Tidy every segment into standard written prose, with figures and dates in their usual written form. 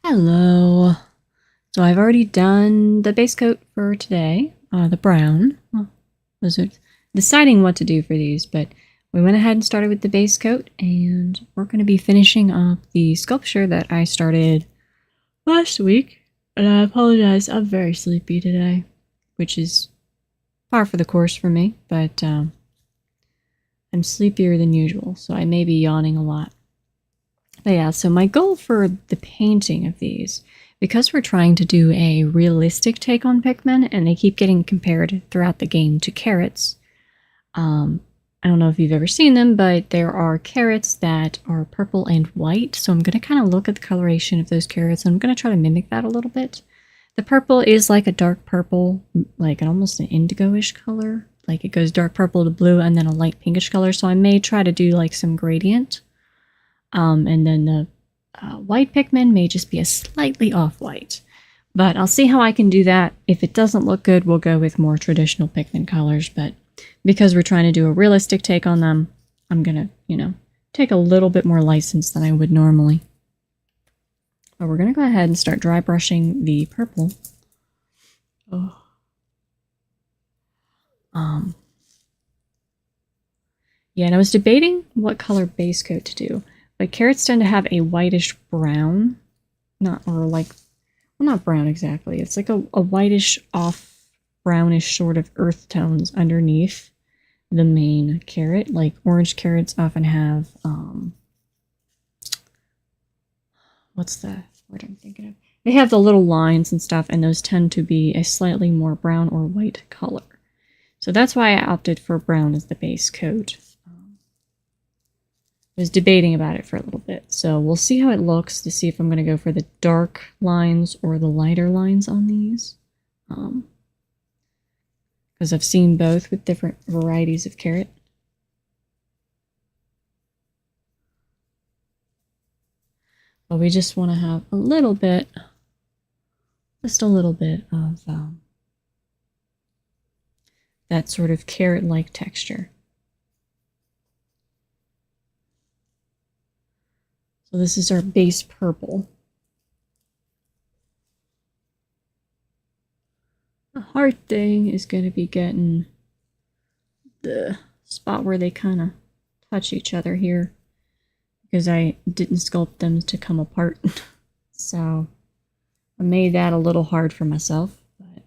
Hello. So I've already done the base coat for today, the brown. Well, was it deciding what to do for these, but we went ahead and started with the base coat, and we're going to be finishing up the sculpture that I started last week. And I apologize, I'm very sleepy today, which is par for the course for me, but I'm sleepier than usual, so I may be yawning a lot. But yeah, so my goal for the painting of these, because we're trying to do a realistic take on Pikmin, and they keep getting compared throughout the game to carrots. I don't know if you've ever seen them, but there are carrots that are purple and white, so I'm going to kind of look at the coloration of those carrots, and I'm going to try to mimic that a little bit. The purple is like a dark purple, like almost an indigo-ish color. Like it goes dark purple to blue and then a light pinkish color, so I may try to do like some gradient. And then the white Pikmin may just be a slightly off-white. But I'll see how I can do that. If it doesn't look good, we'll go with more traditional Pikmin colors. But because we're trying to do a realistic take on them, I'm going to, take a little bit more license than I would normally. But we're going to go ahead and start dry brushing the purple. Oh. Yeah, and I was debating what color base coat to do. But carrots tend to have a whitish brown, not brown exactly. It's like a whitish off brownish sort of earth tones underneath the main carrot. Like orange carrots often have, what's the word I'm thinking of? They have the little lines and stuff, and those tend to be a slightly more brown or white color. So that's why I opted for brown as the base coat. I was debating about it for a little bit, so we'll see how it looks to see if I'm going to go for the dark lines or the lighter lines on these. Because I've seen both with different varieties of carrot. But we just want to have a little bit, just a little bit of that sort of carrot-like texture. So this is our base purple. The heart thing is going to be getting the spot where they kind of touch each other here, because I didn't sculpt them to come apart. So I made that a little hard for myself, but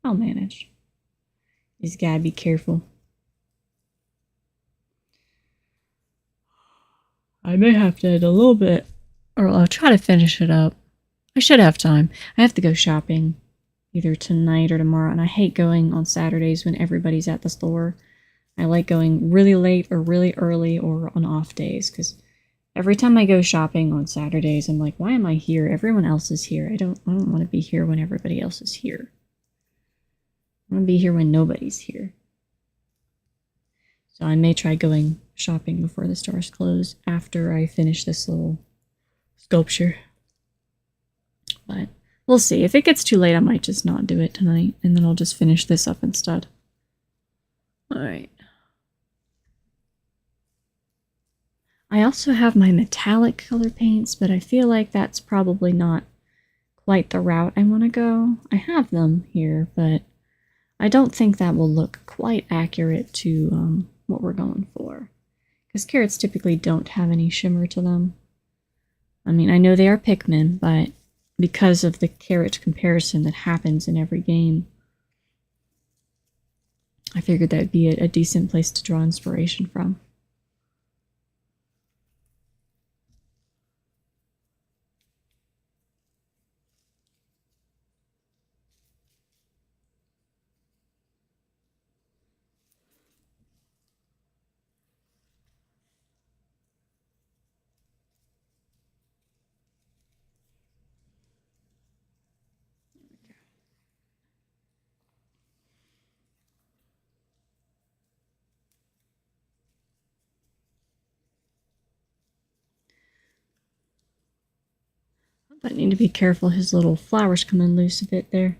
I'll manage. You just gotta be careful. I may have to add a little bit, or I'll try to finish it up. I should have time. I have to go shopping either tonight or tomorrow, and I hate going on Saturdays when everybody's at the store. I like going really late or really early or on off days, because every time I go shopping on Saturdays, I'm like, why am I here? Everyone else is here. I don't want to be here when everybody else is here. I want to be here when nobody's here. So I may try going shopping before the stores close after I finish this little sculpture. But we'll see. If it gets too late, I might just not do it tonight, and then I'll just finish this up instead. Alright. I also have my metallic color paints, but I feel like that's probably not quite the route I want to go. I have them here, but I don't think that will look quite accurate to what we're going for. Because carrots typically don't have any shimmer to them. I mean, I know they are Pikmin, but because of the carrot comparison that happens in every game, I figured that would be a decent place to draw inspiration from. But I need to be careful, his little flowers coming loose a bit there.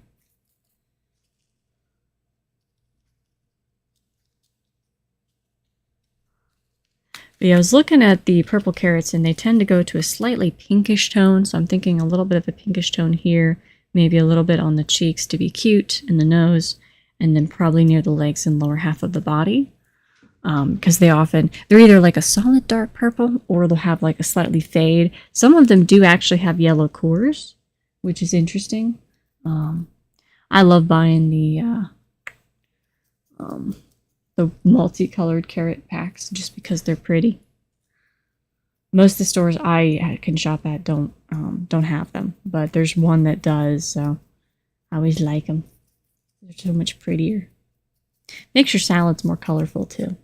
But yeah, I was looking at the purple carrots and they tend to go to a slightly pinkish tone. So I'm thinking a little bit of a pinkish tone here, maybe a little bit on the cheeks to be cute, and the nose, and then probably near the legs and lower half of the body. Because they're either like a solid dark purple or they'll have like a slightly fade. Some of them do actually have yellow cores, which is interesting. I love buying the multicolored carrot packs just because they're pretty. Most of the stores I can shop at don't have them, but there's one that does, so I always like them. They're so much prettier. Makes your salads more colorful too.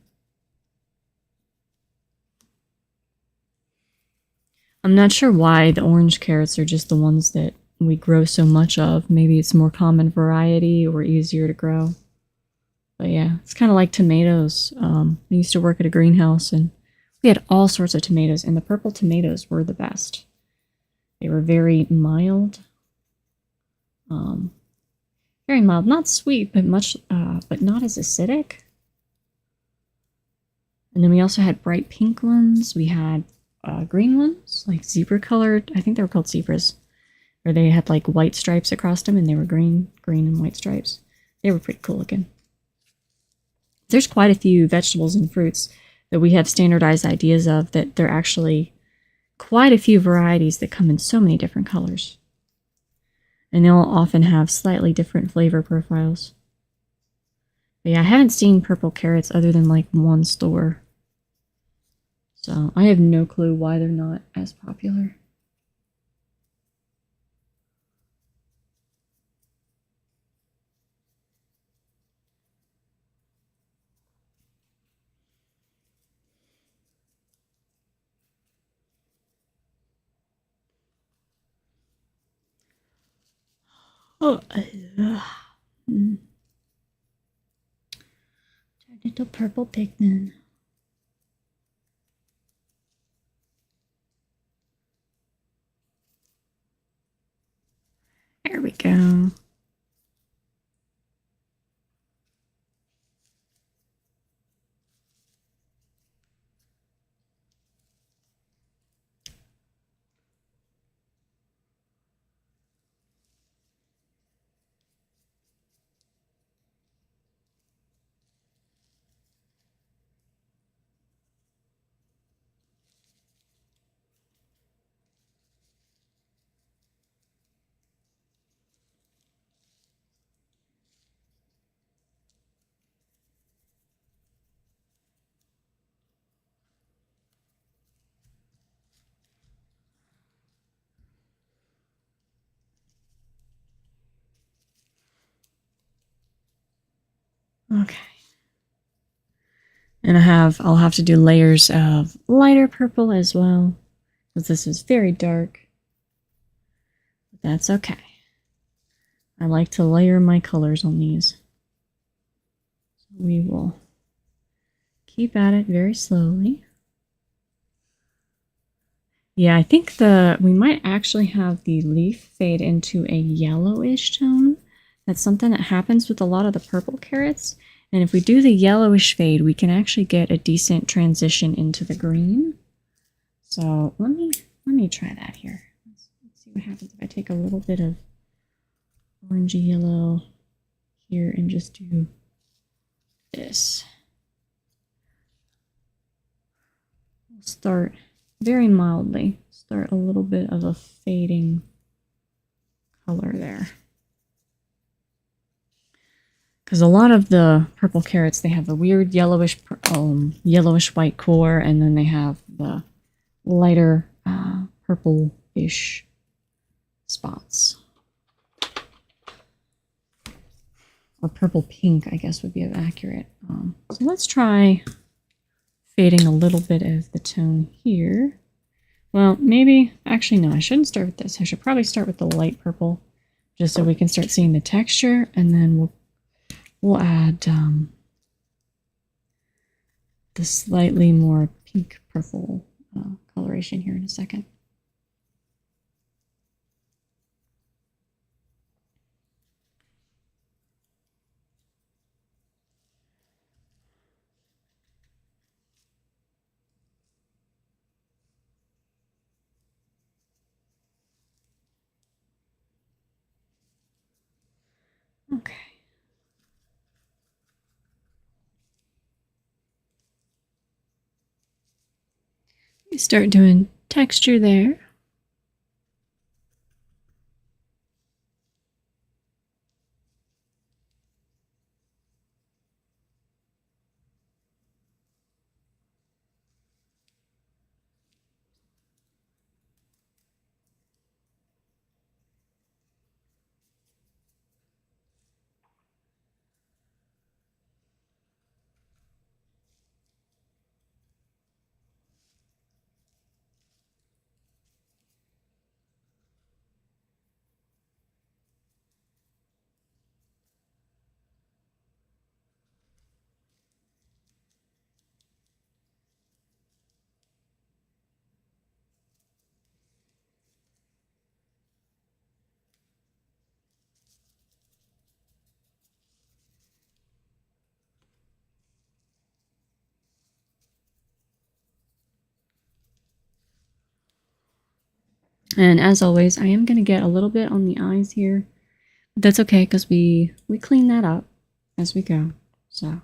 I'm not sure why the orange carrots are just the ones that we grow so much of. Maybe it's more common variety or easier to grow. But yeah, it's kind of like tomatoes. I used to work at a greenhouse and we had all sorts of tomatoes, and the purple tomatoes were the best. They were very mild. Very mild, not sweet, but but not as acidic. And then we also had bright pink ones. We had green ones, like zebra colored. I think they were called zebras, where they had like white stripes across them, and they were green and white stripes. They were pretty cool looking. There's quite a few vegetables and fruits that we have standardized ideas of that there are actually quite a few varieties that come in so many different colors. And they'll often have slightly different flavor profiles. But yeah, I haven't seen purple carrots other than like one store. So I have no clue why they're not as popular. Oh, little purple Pikmin. There we go. Okay. And I'll have to do layers of lighter purple as well, because this is very dark. But that's okay. I like to layer my colors on these. So we will keep at it very slowly. Yeah, I think we might actually have the leaf fade into a yellowish tone. That's something that happens with a lot of the purple carrots. And if we do the yellowish fade, we can actually get a decent transition into the green. So let me try that here. Let's see what happens if I take a little bit of orangey yellow here and just do this. We'll start very mildly. Start a little bit of a fading color there. Because a lot of the purple carrots, they have a weird yellowish white core, and then they have the lighter purple-ish spots. Or purple-pink, I guess, would be accurate. So let's try fading a little bit of the tone here. Well, maybe, actually no, I shouldn't start with this. I should probably start with the light purple, just so we can start seeing the texture, and then we'll add the slightly more pink purple coloration here in a second. Okay. You start doing texture there. And as always, I am going to get a little bit on the eyes here. But that's okay because we clean that up as we go. So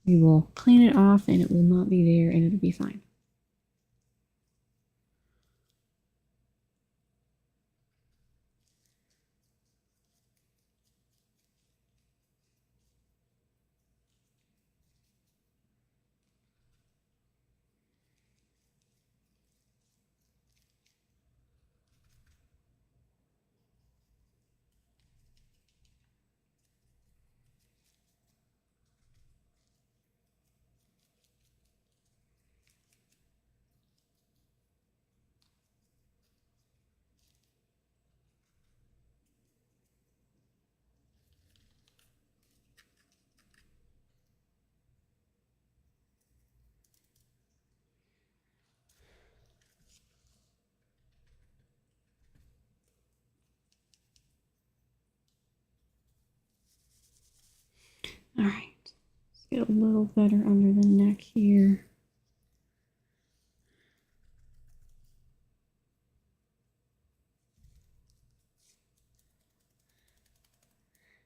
we will clean it off and it will not be there and it'll be fine. All right, let's get a little better under the neck here.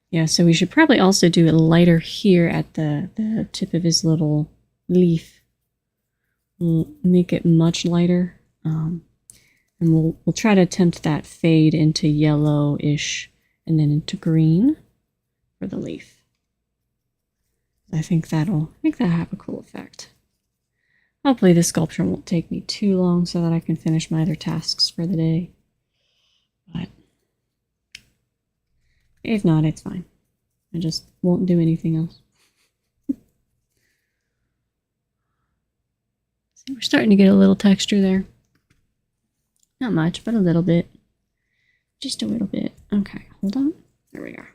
Yeah, so we should probably also do it lighter here at the tip of his little leaf. We'll make it much lighter. And we'll try to attempt that fade into yellowish and then into green for the leaf. I think that'll make that have a cool effect. Hopefully this sculpture won't take me too long so that I can finish my other tasks for the day. But if not, it's fine. I just won't do anything else. See, we're starting to get a little texture there. Not much, but a little bit. Just a little bit. Okay, hold on. There we are.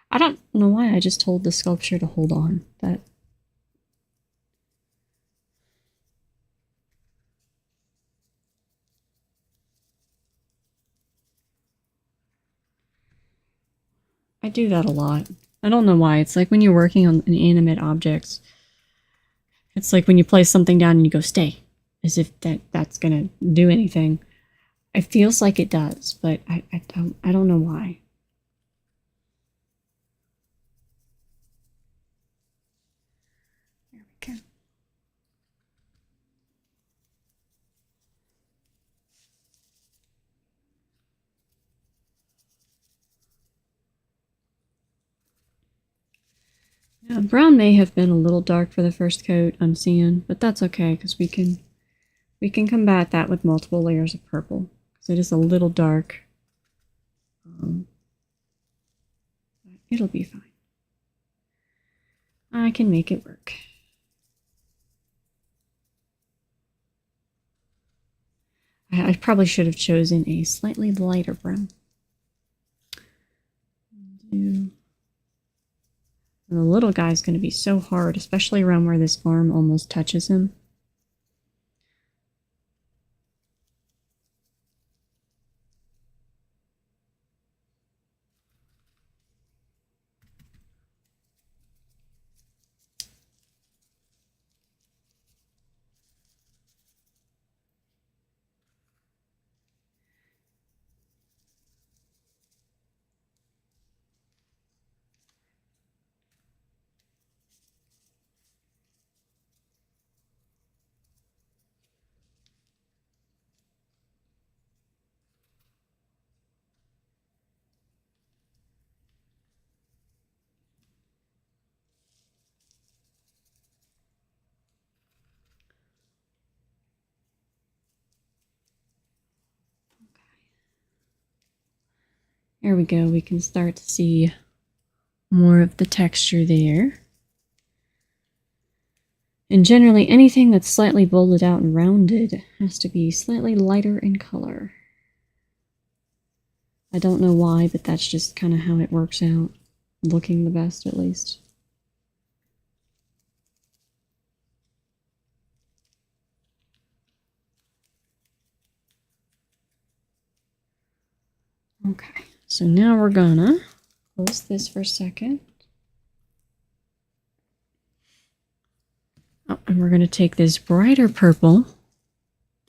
I don't know why I just told the sculpture to hold on. That I do that a lot. I don't know why. It's like when you're working on inanimate objects. It's like when you place something down and you go, stay. As if that's gonna do anything. It feels like it does, but I don't know why. There we go. Yeah, brown may have been a little dark for the first coat, I'm seeing, but that's okay because we can combat that with multiple layers of purple because it is a little dark. It'll be fine. I can make it work. I probably should have chosen a slightly lighter brown. And the little guy's going to be so hard, especially around where this arm almost touches him. There we go. We can start to see more of the texture there. And generally, anything that's slightly bolded out and rounded has to be slightly lighter in color. I don't know why, but that's just kind of how it works out. Looking the best, at least. Okay, so now we're gonna close this for a second. Oh, and we're gonna take this brighter purple.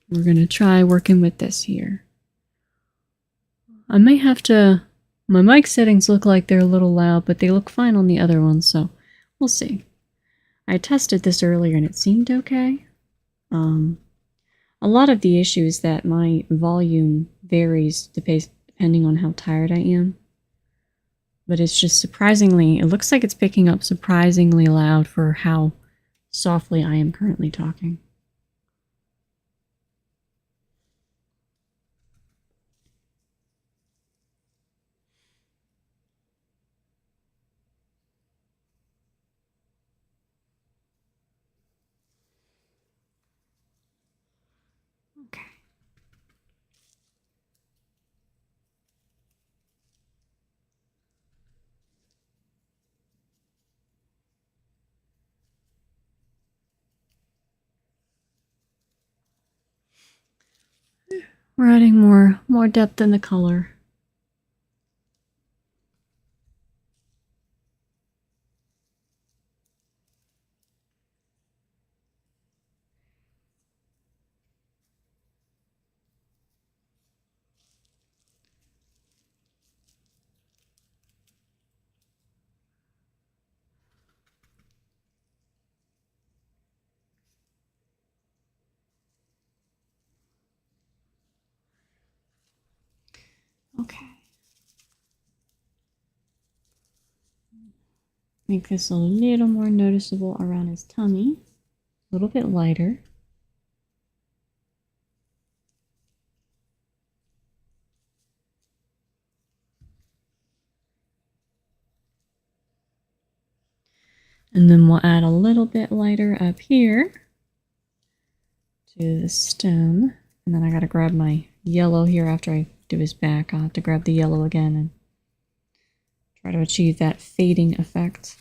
We're gonna try working with this here. I may have to... My mic settings look like they're a little loud, but they look fine on the other ones, so we'll see. I tested this earlier and it seemed okay. A lot of the issue is that my volume varies depending on how tired I am. But it's just surprisingly... It looks like it's picking up surprisingly loud for how softly I am currently talking. Okay. We're adding more depth in the color. Okay. Make this a little more noticeable around his tummy. A little bit lighter. And then we'll add a little bit lighter up here to the stem. And then I gotta grab my yellow here after I do his back. I'll have to grab the yellow again and try to achieve that fading effect.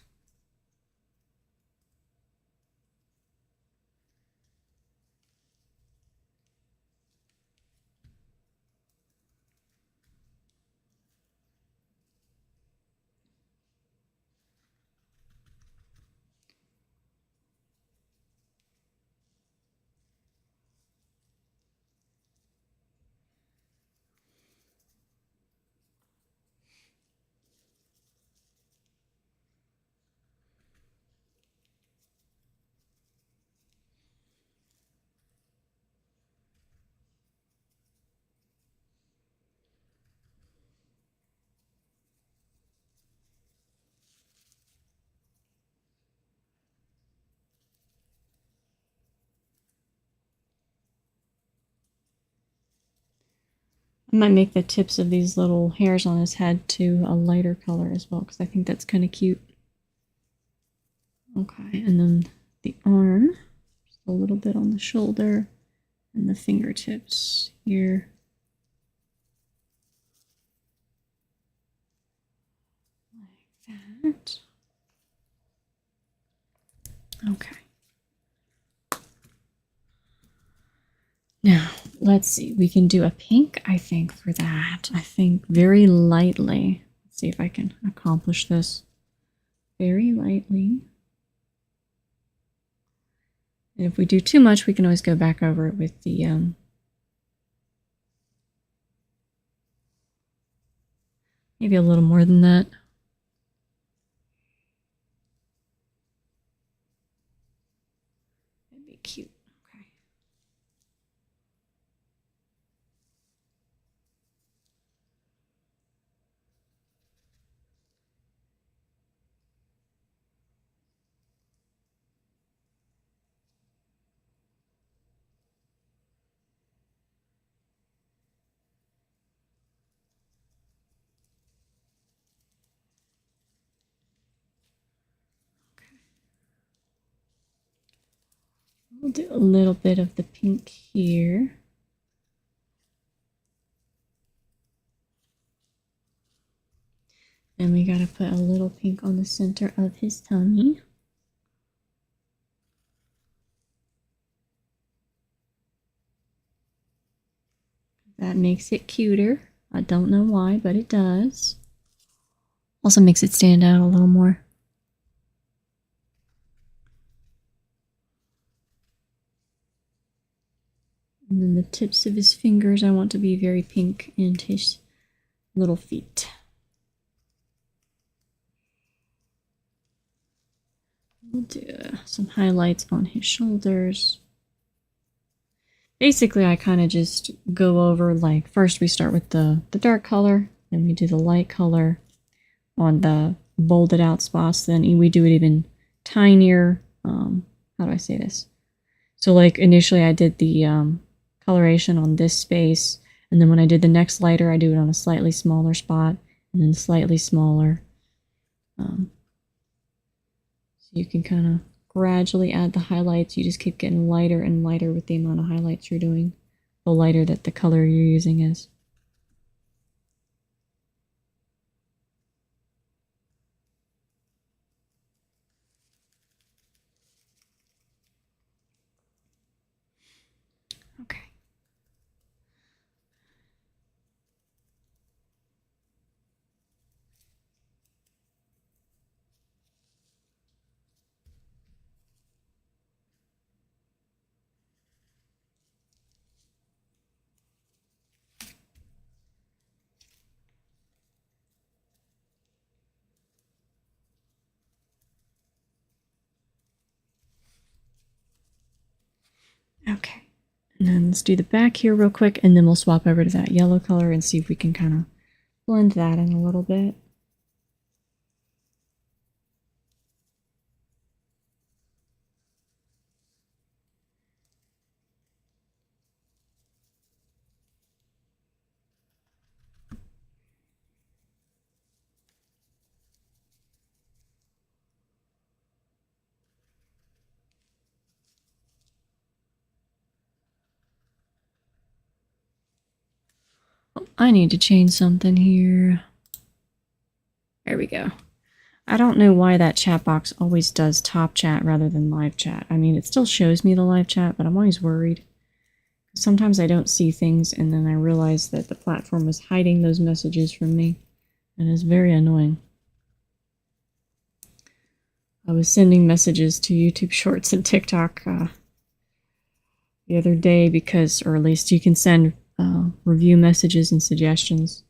I might make the tips of these little hairs on his head to a lighter color as well, because I think that's kind of cute. Okay, and then the arm, just a little bit on the shoulder, and the fingertips here. Like that. Okay. Now, let's see. We can do a pink, I think, for that. I think very lightly. Let's see if I can accomplish this. Very lightly. And if we do too much, we can always go back over it with the maybe a little more than that. That'd be cute. Okay. We'll do a little bit of the pink here. And we gotta put a little pink on the center of his tummy. That makes it cuter. I don't know why, but it does. Also makes it stand out a little more. And then the tips of his fingers I want to be very pink, and his little feet. We'll do some highlights on his shoulders. Basically, I kind of just go over, like, first we start with the dark color, then we do the light color on the bolded out spots, then we do it even tinier. How do I say this? So, like, initially I did the coloration on this space, and then when I did the next lighter, I do it on a slightly smaller spot, and then slightly smaller. So you can kind of gradually add the highlights. You just keep getting lighter and lighter with the amount of highlights you're doing, the lighter that the color you're using is. Okay. Okay, and then let's do the back here real quick, and then we'll swap over to that yellow color and see if we can kind of blend that in a little bit. Oh, I need to change something here. There we go. I don't know why that chat box always does top chat rather than live chat. I mean, it still shows me the live chat, but I'm always worried. Sometimes I don't see things, and then I realize that the platform is hiding those messages from me, and it's very annoying. I was sending messages to YouTube Shorts and TikTok the other day because, or at least you can send review messages and suggestions.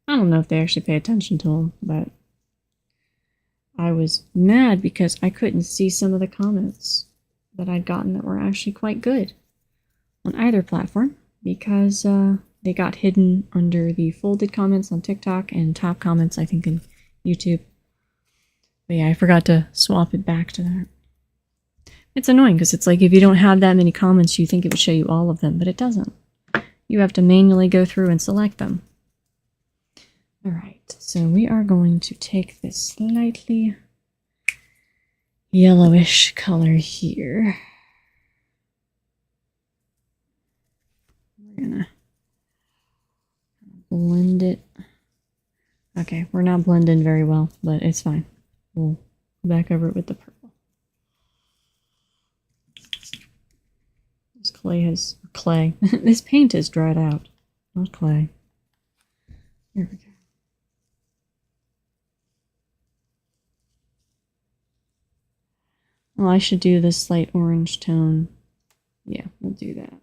I don't know if they actually pay attention to them, but I was mad because I couldn't see some of the comments that I'd gotten that were actually quite good on either platform because they got hidden under the folded comments on TikTok and top comments, I think, in YouTube. But yeah, I forgot to swap it back to that. It's annoying because it's like if you don't have that many comments, you think it would show you all of them, but it doesn't. You have to manually go through and select them. All right, so we are going to take this slightly yellowish color here. We're gonna blend it. Okay, we're not blending very well, but it's fine. We'll go back over it with the purple. This clay. This paint is dried out, not clay. Here we go. Well, I should do this slight orange tone. Yeah, we'll do that.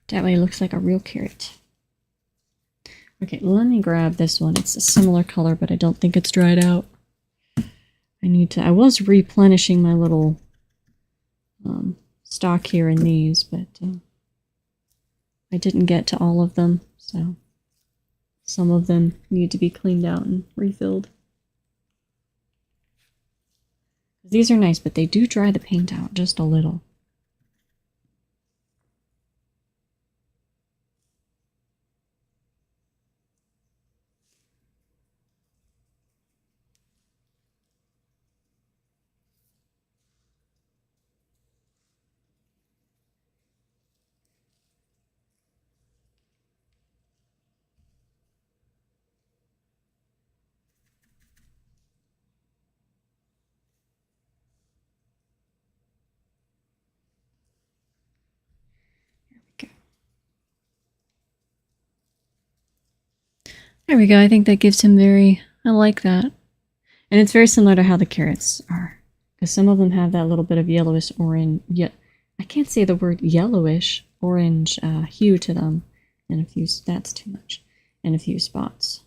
That way it looks like a real carrot. Okay, let me grab this one. It's a similar color, but I don't think it's dried out. I was replenishing my little stock here in these, but I didn't get to all of them, so some of them need to be cleaned out and refilled. These are nice, but they do dry the paint out just a little. There we go. I think that gives him very... I like that. And it's very similar to how the carrots are. Because some of them have that little bit of yellowish orange... I can't say the word yellowish orange hue to them. And a few... That's too much. And a few spots.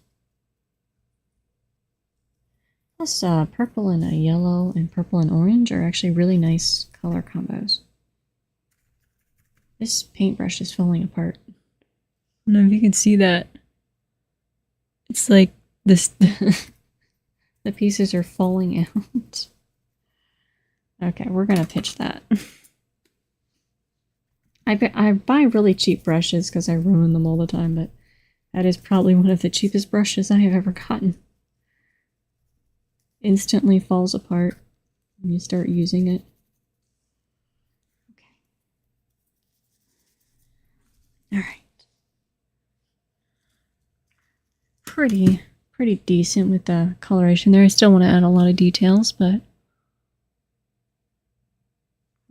Plus purple and a yellow and purple and orange are actually really nice color combos. This paintbrush is falling apart. I don't know if you can see that. It's like this... The pieces are falling out. Okay, we're gonna pitch that. I buy really cheap brushes because I ruin them all the time, but that is probably one of the cheapest brushes I have ever gotten. Instantly falls apart when you start using it. Okay. Alright. Pretty decent with the coloration there. I still want to add a lot of details, but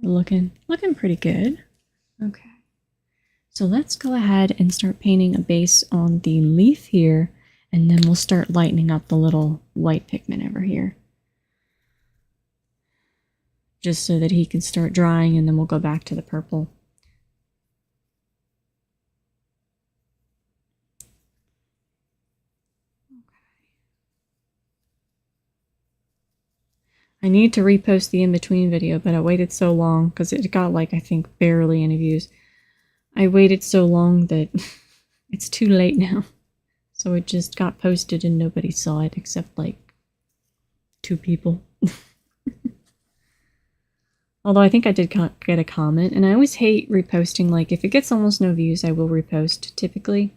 looking pretty good. Okay. So let's go ahead and start painting a base on the leaf here, and then we'll start lightening up the little white pigment over here. Just so that he can start drying, and then we'll go back to the purple. I need to repost the in-between video, but I waited so long because it got like, I think, barely any views. I waited so long that it's too late now. So it just got posted and nobody saw it except like 2 people. Although I think I did get a comment, and I always hate reposting. Like if it gets almost no views, I will repost typically.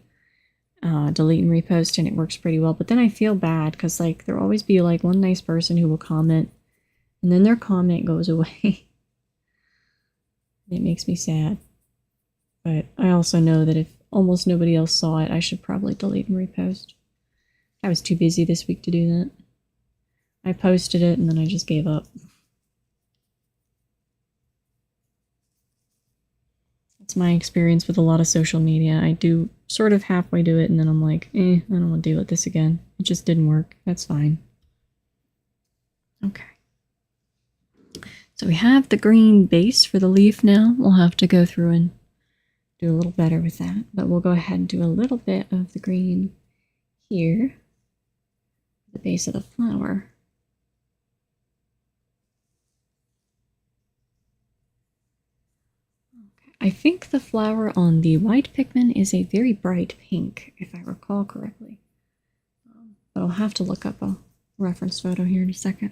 Delete and repost, and it works pretty well. But then I feel bad because like there'll always be like one nice person who will comment, and then their comment goes away. It makes me sad. But I also know that if almost nobody else saw it, I should probably delete and repost. I was too busy this week to do that. I posted it and then I just gave up. It's my experience with a lot of social media. I do sort of halfway do it and then I'm like, I don't want to deal with this again. It just didn't work. That's fine. Okay. So we have the green base for the leaf now. We'll have to go through and do a little better with that. But we'll go ahead and do a little bit of the green here. The base of the flower. Okay. I think the flower on the white pigment is a very bright pink, if I recall correctly. But I'll have to look up a reference photo here in a second.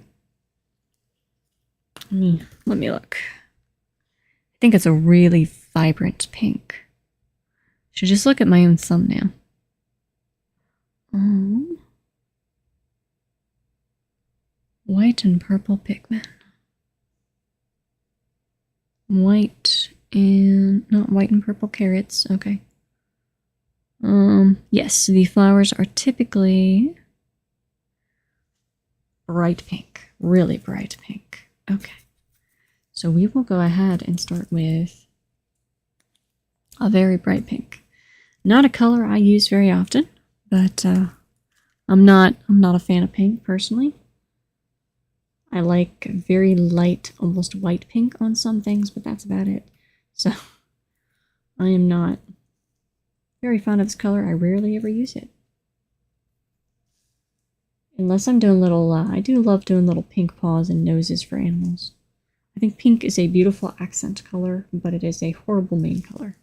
Let me look. I think it's a really vibrant pink. Should just look at my own thumbnail. White and purple pigment. White and... not white and purple carrots. Okay. Yes, the flowers are typically bright pink. Really bright pink. Okay. So we will go ahead and start with a very bright pink. Not a color I use very often, but I'm not a fan of pink personally. I like very light, almost white pink on some things, but that's about it. So I am not very fond of this color. I rarely ever use it. Unless I'm doing little, I do love doing little pink paws and noses for animals. I think pink is a beautiful accent color, but it is a horrible main color.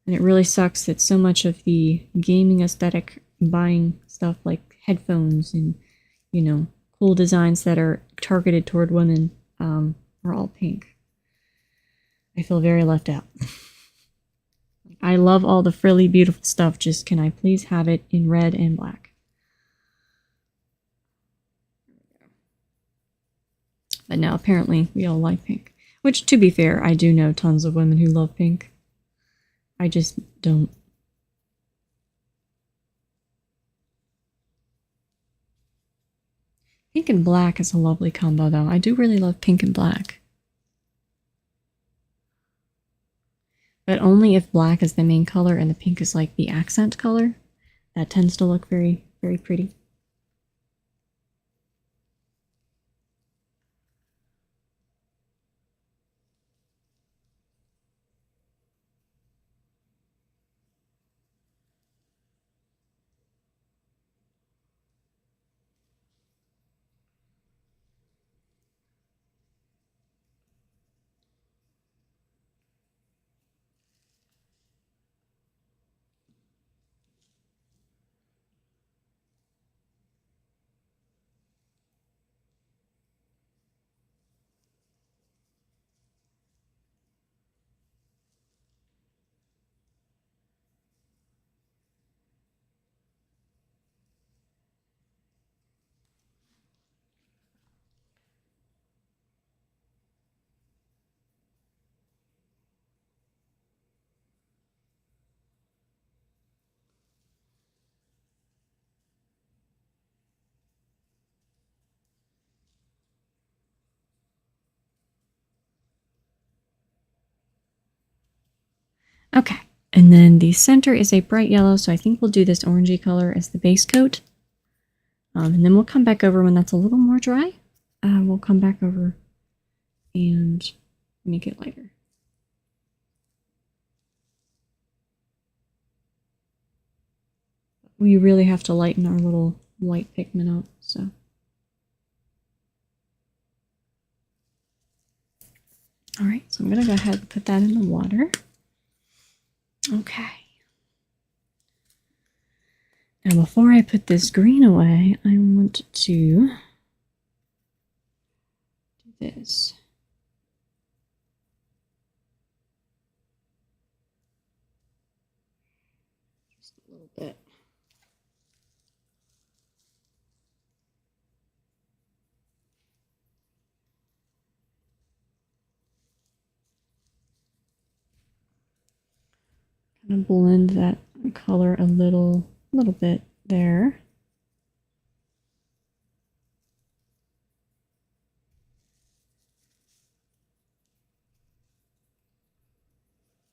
And it really sucks that so much of the gaming aesthetic, buying stuff like headphones and, you know, cool designs that are targeted toward women are all pink. I feel very left out. I love all the frilly, beautiful stuff, just can I please have it in red and black? But now apparently we all like pink. Which, to be fair, I do know tons of women who love pink. I just don't. Pink and black is a lovely combo, though. I do really love pink and black. but only if black is the main color and the pink is like the accent color. That tends to look very, very pretty. Okay, and then the center is a bright yellow, so I think we'll do this orangey color as the base coat. And then we'll come back over when that's a little more dry. We'll come back over and make it lighter. We really have to lighten our little white pigment up, so. All right, so I'm gonna go ahead and put that in the water. Okay. Now before I put this green away, I want to do this. Just a little bit. Kind of blend that color a little bit there.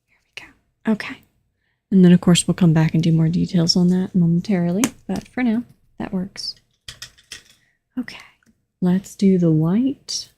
There we go. Okay. And then of course we'll come back and do more details on that momentarily, but for now, that works. Okay. Let's do the white.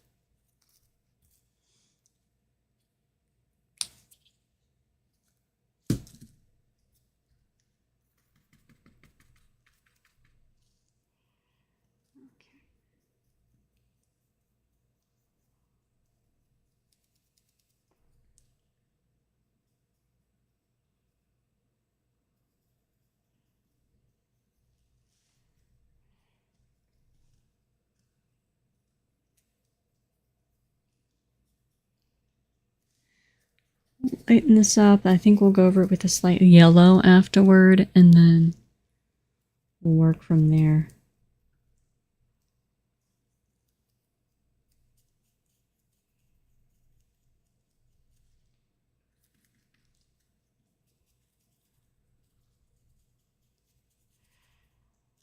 Lighten this up. I think we'll go over it with a slight yellow afterward, and then we'll work from there.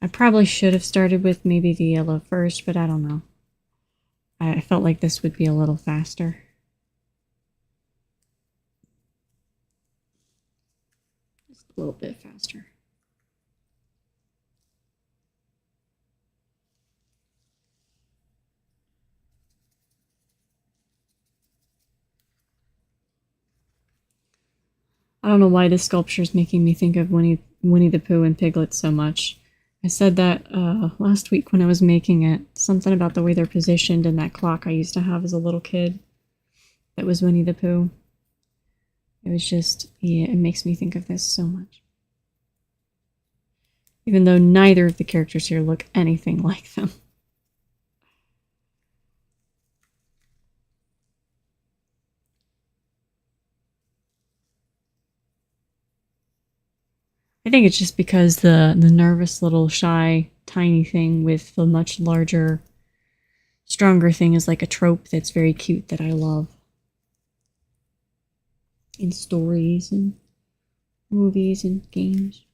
I probably should have started with maybe the yellow first, but I don't know. I felt like this would be a little faster. Just a little bit faster. I don't know why this sculpture is making me think of Winnie the Pooh and Piglet so much. I said that last week when I was making it. Something about the way they're positioned in that clock I used to have as a little kid. That was Winnie the Pooh. It was just, yeah, it makes me think of this so much. Even though neither of the characters here look anything like them. I think it's just because the nervous little shy tiny thing with the much larger, stronger thing is like a trope that's very cute that I love. In stories and movies and games.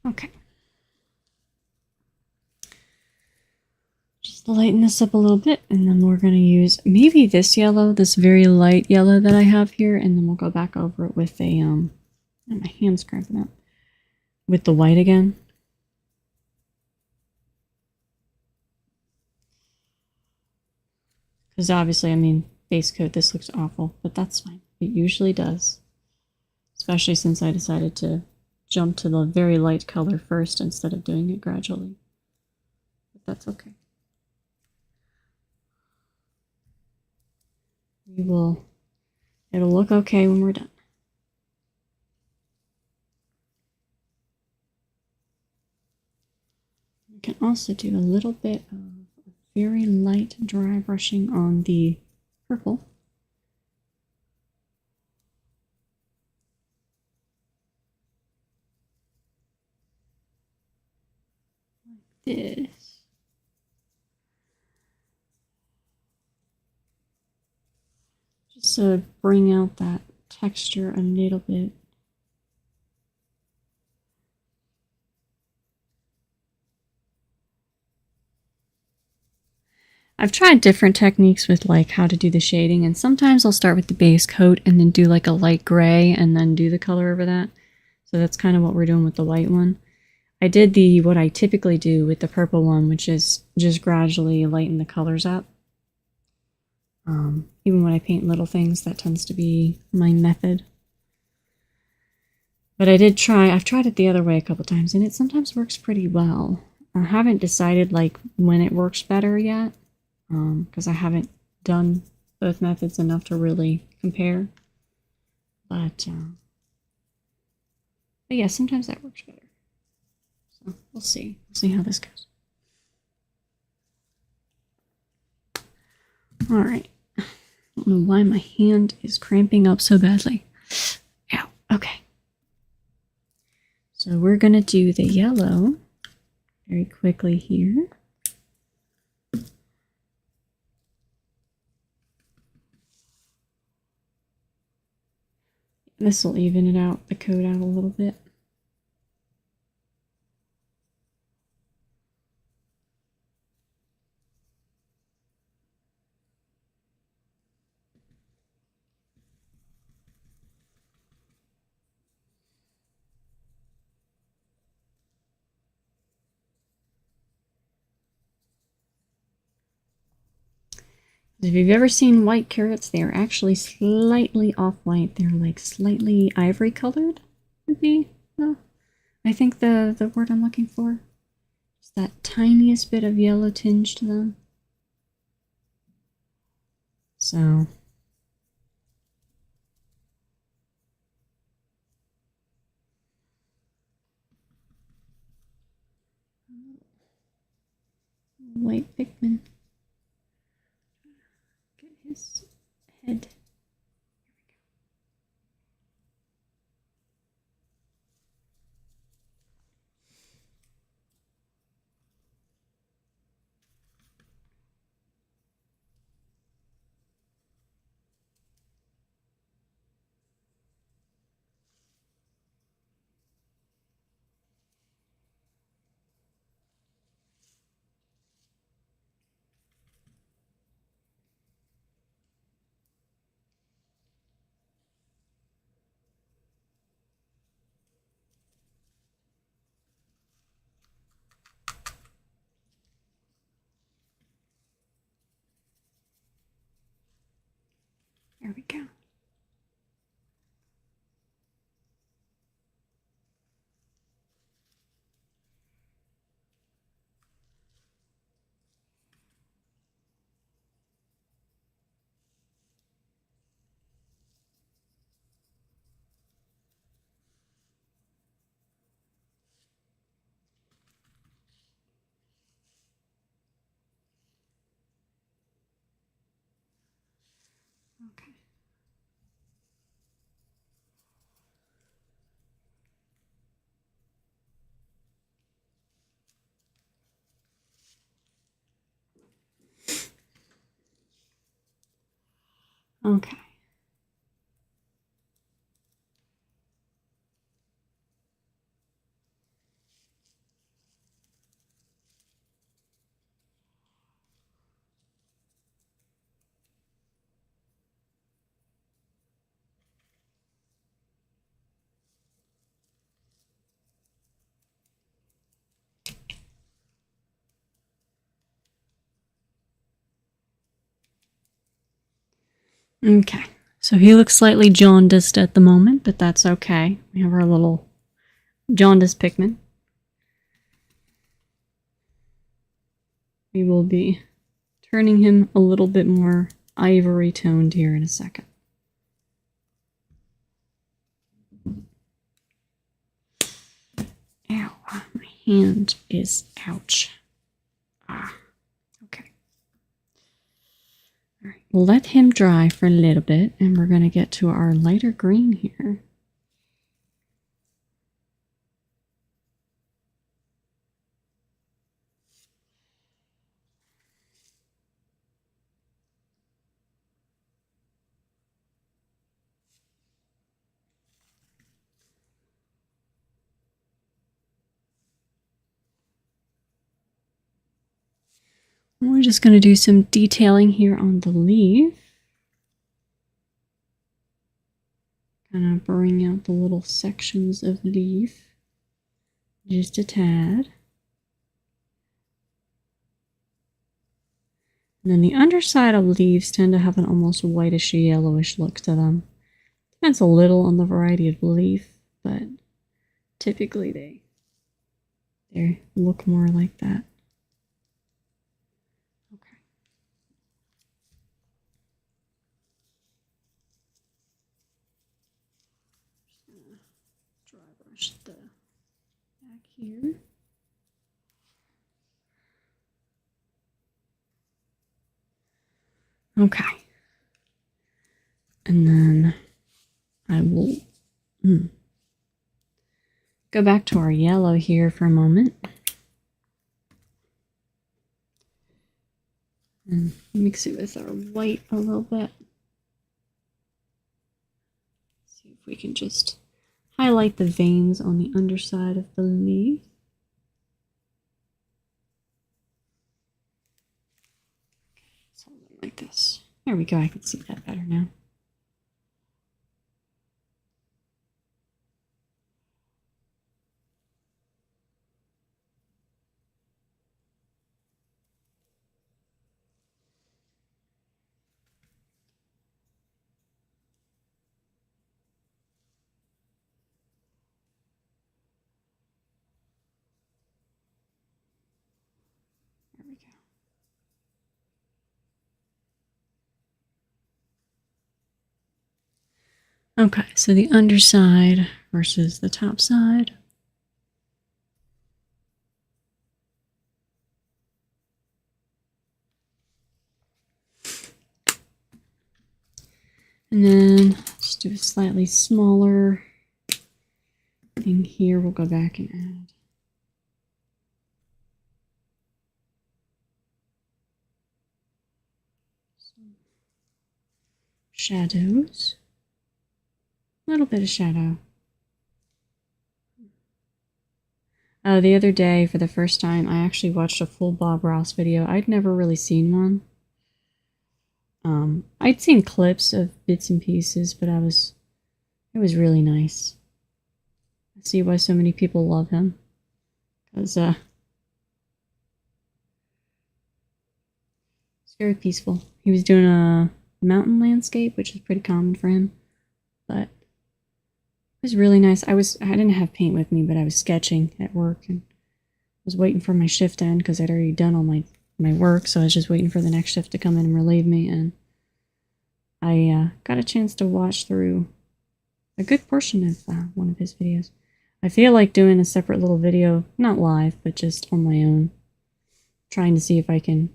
Okay. Just lighten this up a little bit, and then we're going to use maybe this yellow, this very light yellow that I have here, and then we'll go back over it with a, my hand's cramping up, with the white again. Because obviously, I mean, base coat, this looks awful, but that's fine. It usually does. Especially since I decided to jump to the very light color first instead of doing it gradually. But that's okay. It'll look okay when we're done. We can also do a little bit of very light dry brushing on the purple. Like this. Just to bring out that texture a little bit. I've tried different techniques with like how to do the shading, and sometimes I'll start with the base coat and then do like a light gray and then do the color over that. So that's kind of what we're doing with the white one. I did what I typically do with the purple one, which is just gradually lighten the colors up. Even when I paint little things, that tends to be my method. But I've tried it the other way a couple times, and it sometimes works pretty well. I haven't decided like when it works better yet, because I haven't done both methods enough to really compare. But yeah, sometimes that works better. So we'll see. We'll see how this goes. All right. I don't know why my hand is cramping up so badly. Ow. Okay. So we're going to do the yellow very quickly here. This will even it out, the coat out a little bit. If you've ever seen white carrots, they are actually slightly off-white. They're like slightly ivory colored, would be, I think the word I'm looking for. Just that tiniest bit of yellow tinge to them. So white Pikmin. Get his head. There we go. Okay. Okay. Okay, so he looks slightly jaundiced at the moment, but that's okay. We have our little jaundiced Pikmin. We will be turning him a little bit more ivory toned here in a second. Ow, my hand is ouch. Ah, okay. All right, we'll let him dry for a little bit, and we're going to get to our lighter green here. We're just going to do some detailing here on the leaf. Kind of bring out the little sections of leaf just a tad. And then the underside of leaves tend to have an almost whitish yellowish look to them. Depends a little on the variety of leaf, but typically they look more like that. Okay. Just gonna dry brush the back here. Okay. And then I will go back to our yellow here for a moment. And mix it with our white a little bit. See if we can just highlight the veins on the underside of the leaf. Something like this. There we go, I can see that better now. There we go. Okay, so the underside versus the top side. And then just do a slightly smaller thing here. We'll go back and add some shadows. A little bit of shadow. The other day, for the first time, I actually watched a full Bob Ross video. I'd never really seen one. I'd seen clips of bits and pieces, but it was really nice. I see why so many people love him. Because, it's very peaceful. He was doing a mountain landscape, which is pretty common for him. But it was really nice. I didn't have paint with me, but I was sketching at work and was waiting for my shift to end because I'd already done all my work, so I was just waiting for the next shift to come in and relieve me, and I got a chance to watch through a good portion of one of his videos. I feel like doing a separate little video, not live, but just on my own, trying to see if I can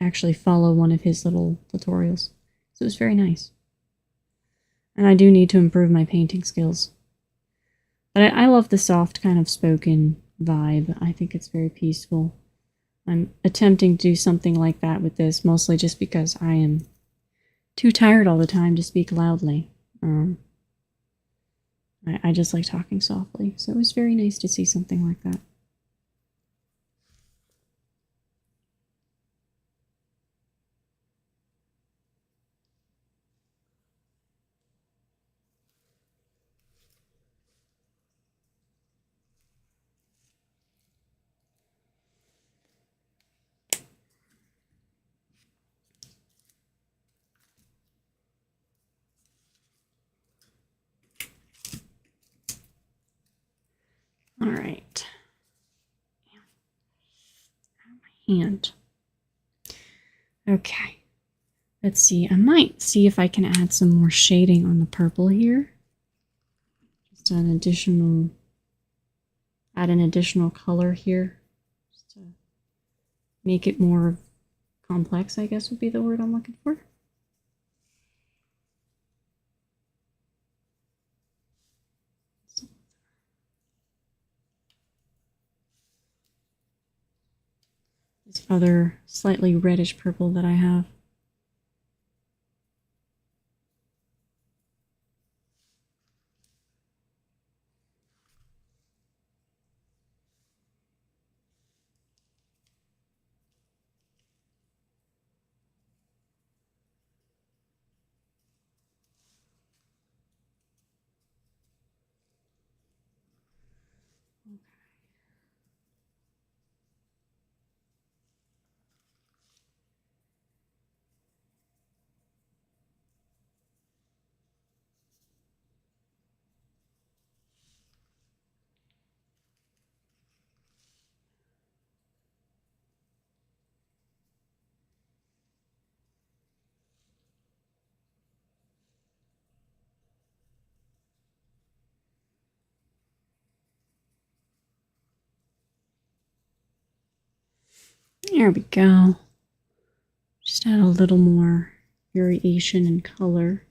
actually follow one of his little tutorials. So it was very nice. And I do need to improve my painting skills. But I love the soft kind of spoken vibe. I think it's very peaceful. I'm attempting to do something like that with this, mostly just because I am too tired all the time to speak loudly. I just like talking softly, so it was very nice to see something like that. hand. Okay. Let's see. I might see if I can add some more shading on the purple here. Just add an additional color here. Just to make it more complex, I guess would be the word I'm looking for. This other slightly reddish purple that I have. There we go. Just add a little more variation in color.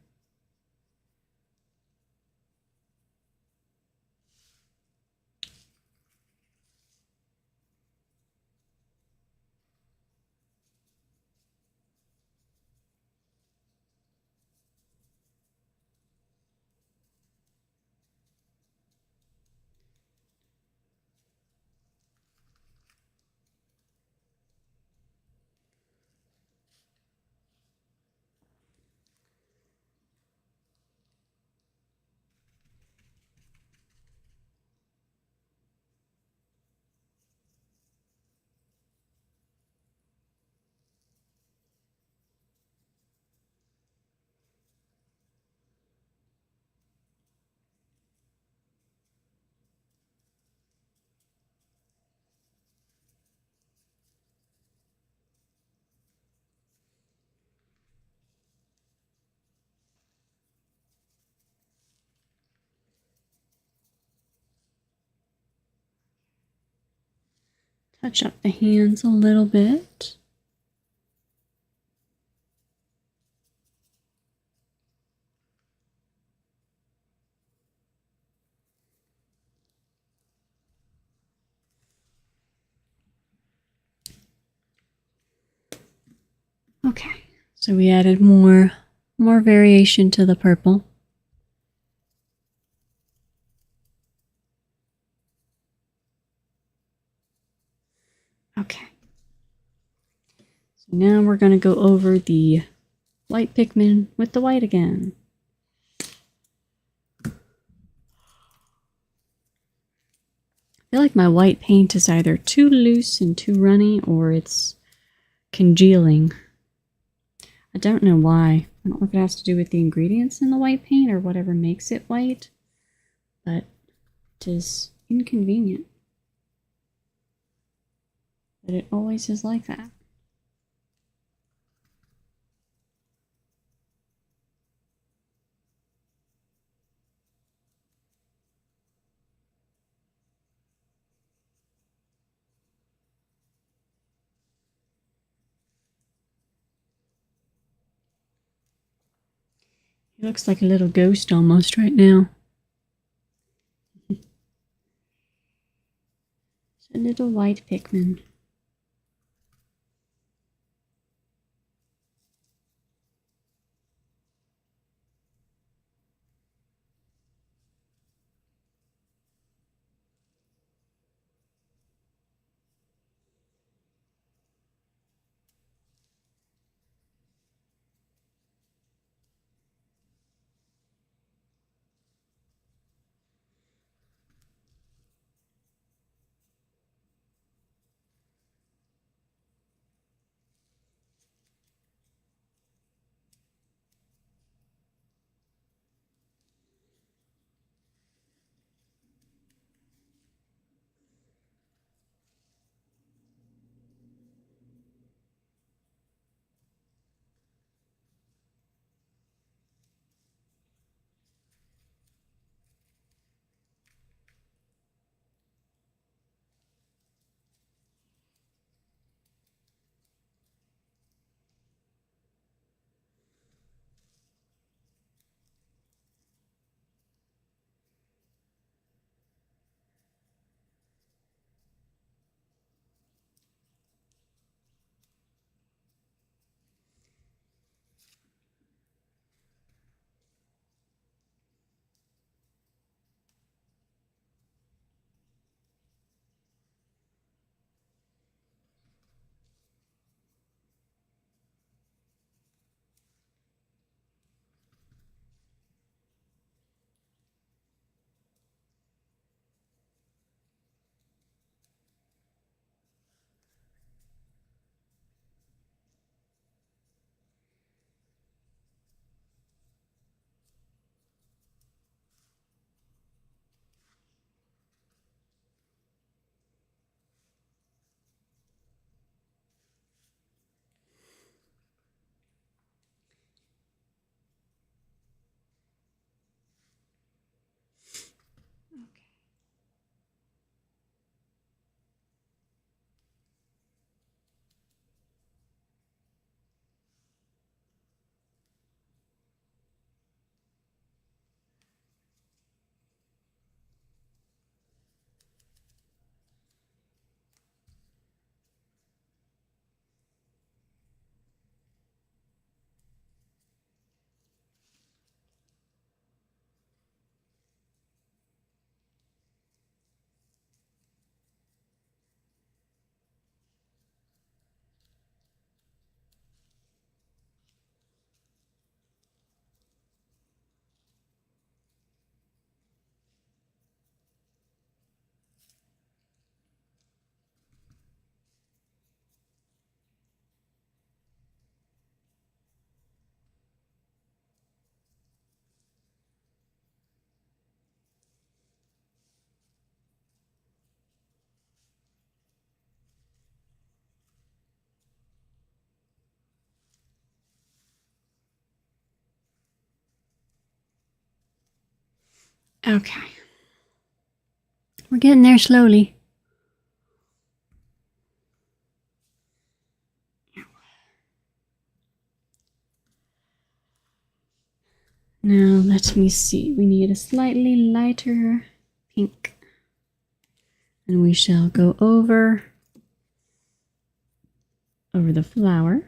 Touch up the hands a little bit. Okay, so we added more variation to the purple. Okay. So now we're going to go over the white Pikmin with the white again. I feel like my white paint is either too loose and too runny, or it's congealing. I don't know why. I don't know if it has to do with the ingredients in the white paint or whatever makes it white, but it is inconvenient. But it always is like that. He looks like a little ghost almost right now. It's a little white Pikmin. Okay. We're getting there slowly. Now, let me see. We need a slightly lighter pink. And we shall go over the flower.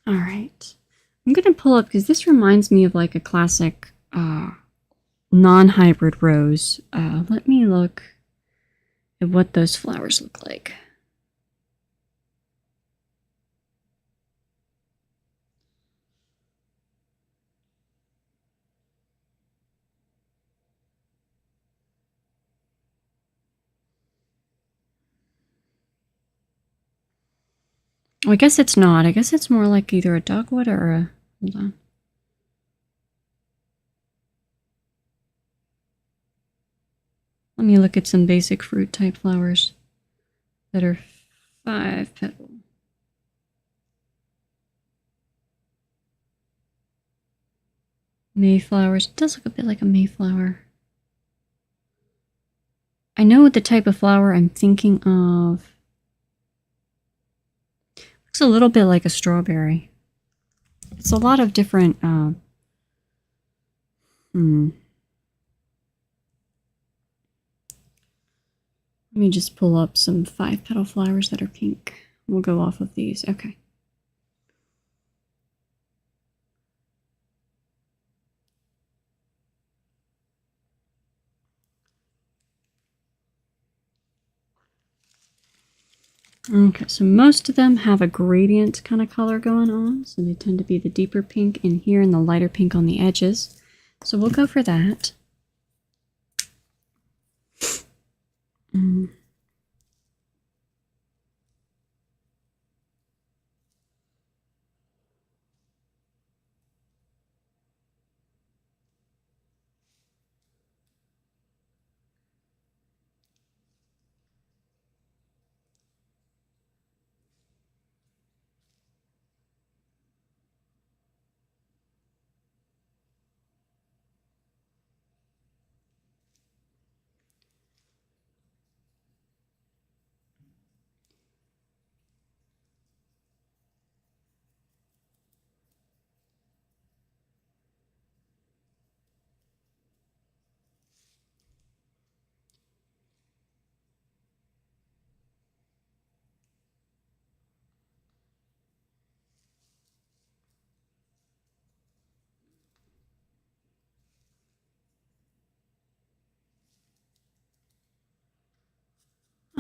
All right. I'm going to pull up because this reminds me of like a classic non-hybrid rose. Let me look at what those flowers look like. Well, I guess it's not. I guess it's more like either a dogwood or a... Hold on. Let me look at some basic fruit type flowers that are 5 petal. Mayflowers. It does look a bit like a mayflower. I know what the type of flower I'm thinking of. Looks a little bit like a strawberry. It's a lot of different... Let me just pull up some 5 petal flowers that are pink. We'll go off of these. Okay. Okay, so most of them have a gradient kind of color going on. So they tend to be the deeper pink in here and the lighter pink on the edges. So we'll go for that.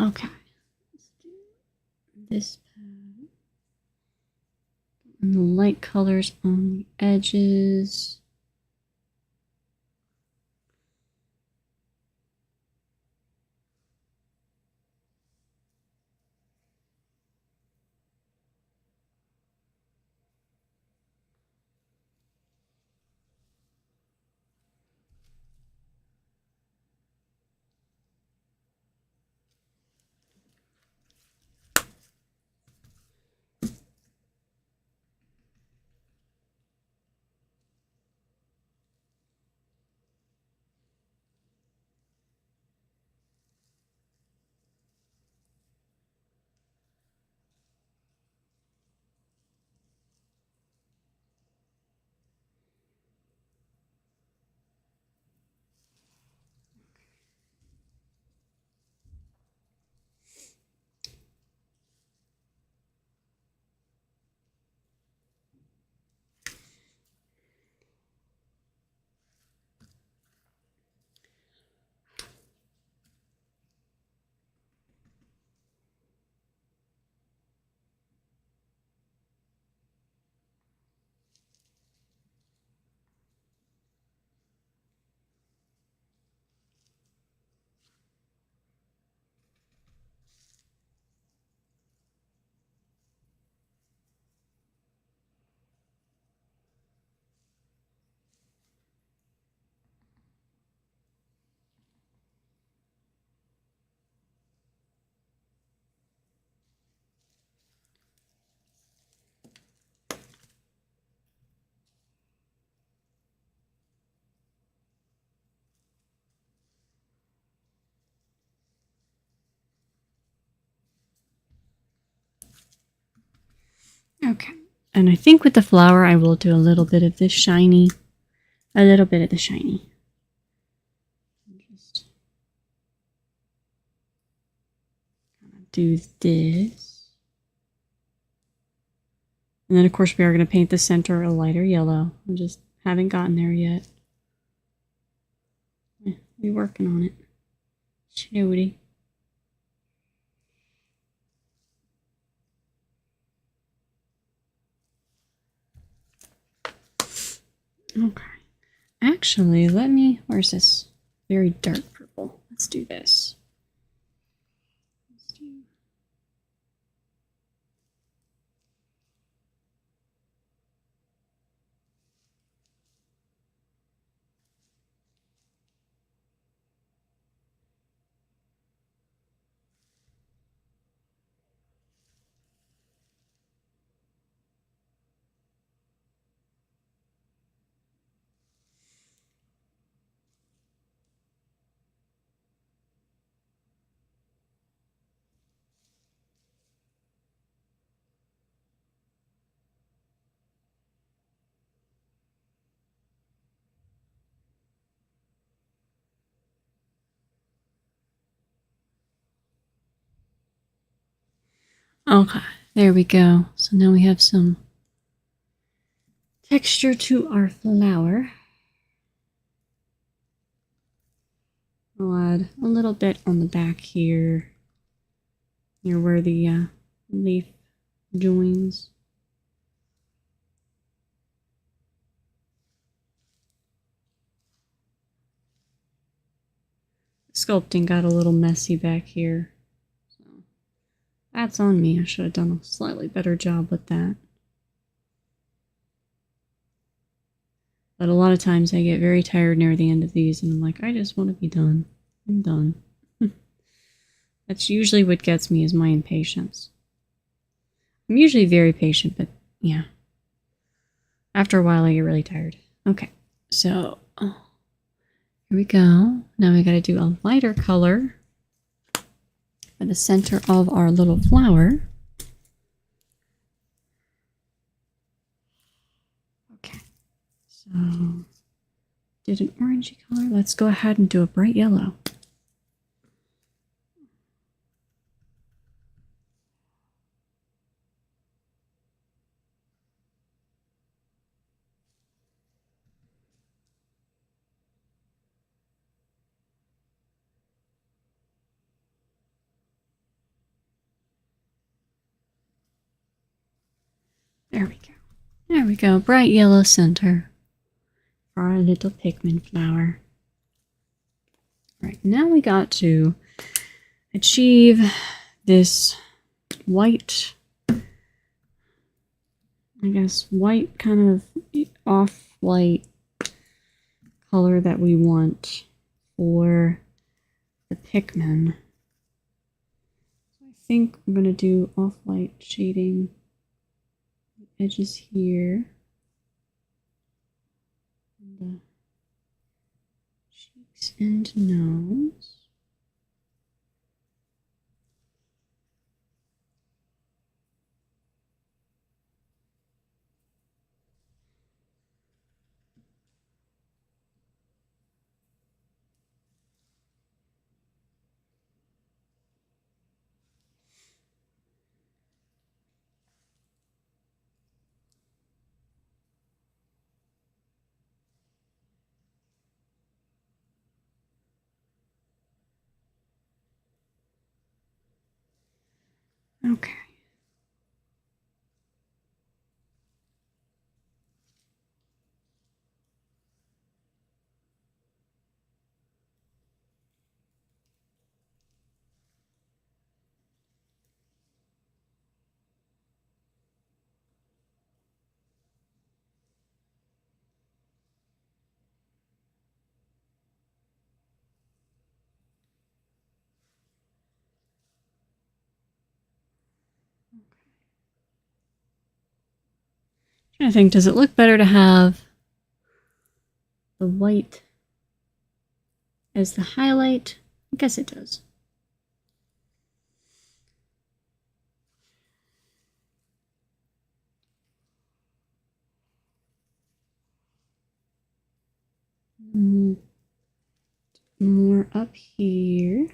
Okay. Let's do this pad. And the light colors on the edges. And I think with the flower, I will do a little bit of this shiny. A little bit of the shiny. Just kind of do this. And then, of course, we are going to paint the center a lighter yellow. I just haven't gotten there yet. Yeah, we're working on it. Slowly. Okay. Actually, let me... Where's this? Very dark purple. Let's do this. Okay, there we go. So now we have some texture to our flower. I'll add a little bit on the back here, near where the leaf joins. Sculpting got a little messy back here. So that's on me. I should have done a slightly better job with that. But a lot of times I get very tired near the end of these and I'm like, I just want to be done. I'm done. That's usually what gets me, is my impatience. I'm usually very patient, but yeah. After a while I get really tired. Okay, so here we go. Now we gotta do a lighter color for the center of our little flower. Okay, so did an orangey color. Let's go ahead and do a bright yellow. There we go. There we go. Bright yellow center for our little Pikmin flower. All right, now we got to achieve this white, I guess, white kind of off-white color that we want for the Pikmin. So I think I'm going to do off-white shading the edges here. And the cheeks and nose. Okay. I think, does it look better to have the white as the highlight? I guess it does. More up here.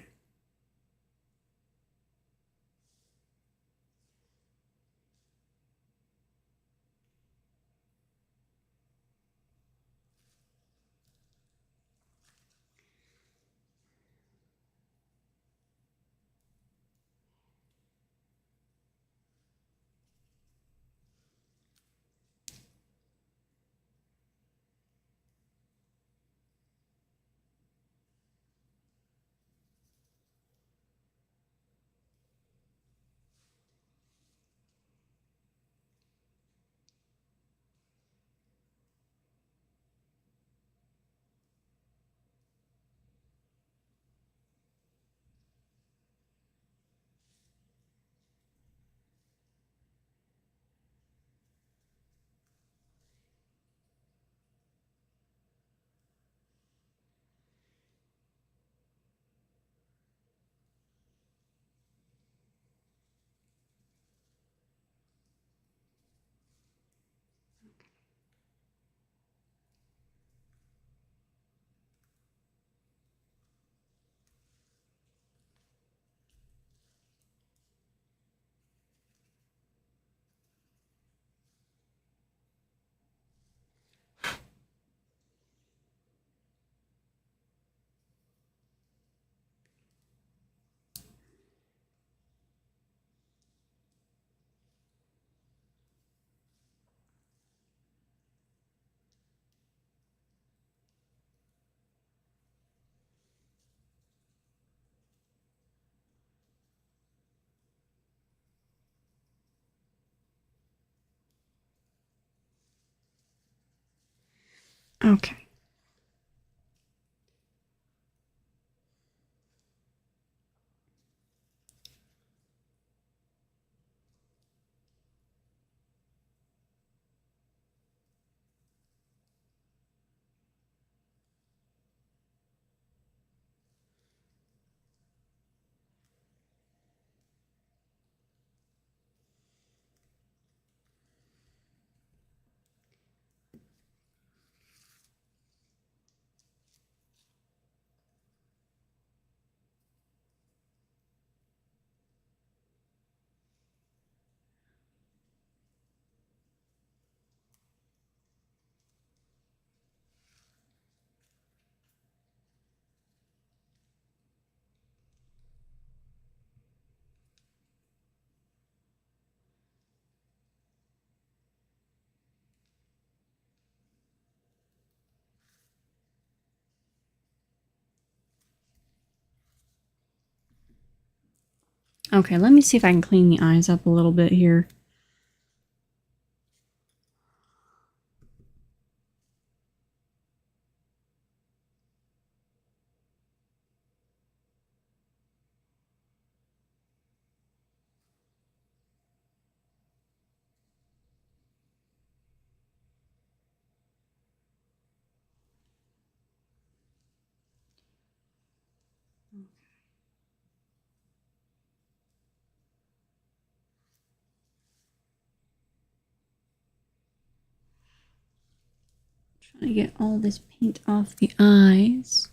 Okay. Okay, let me see if I can clean the eyes up a little bit here. Trying to get all this paint off the eyes.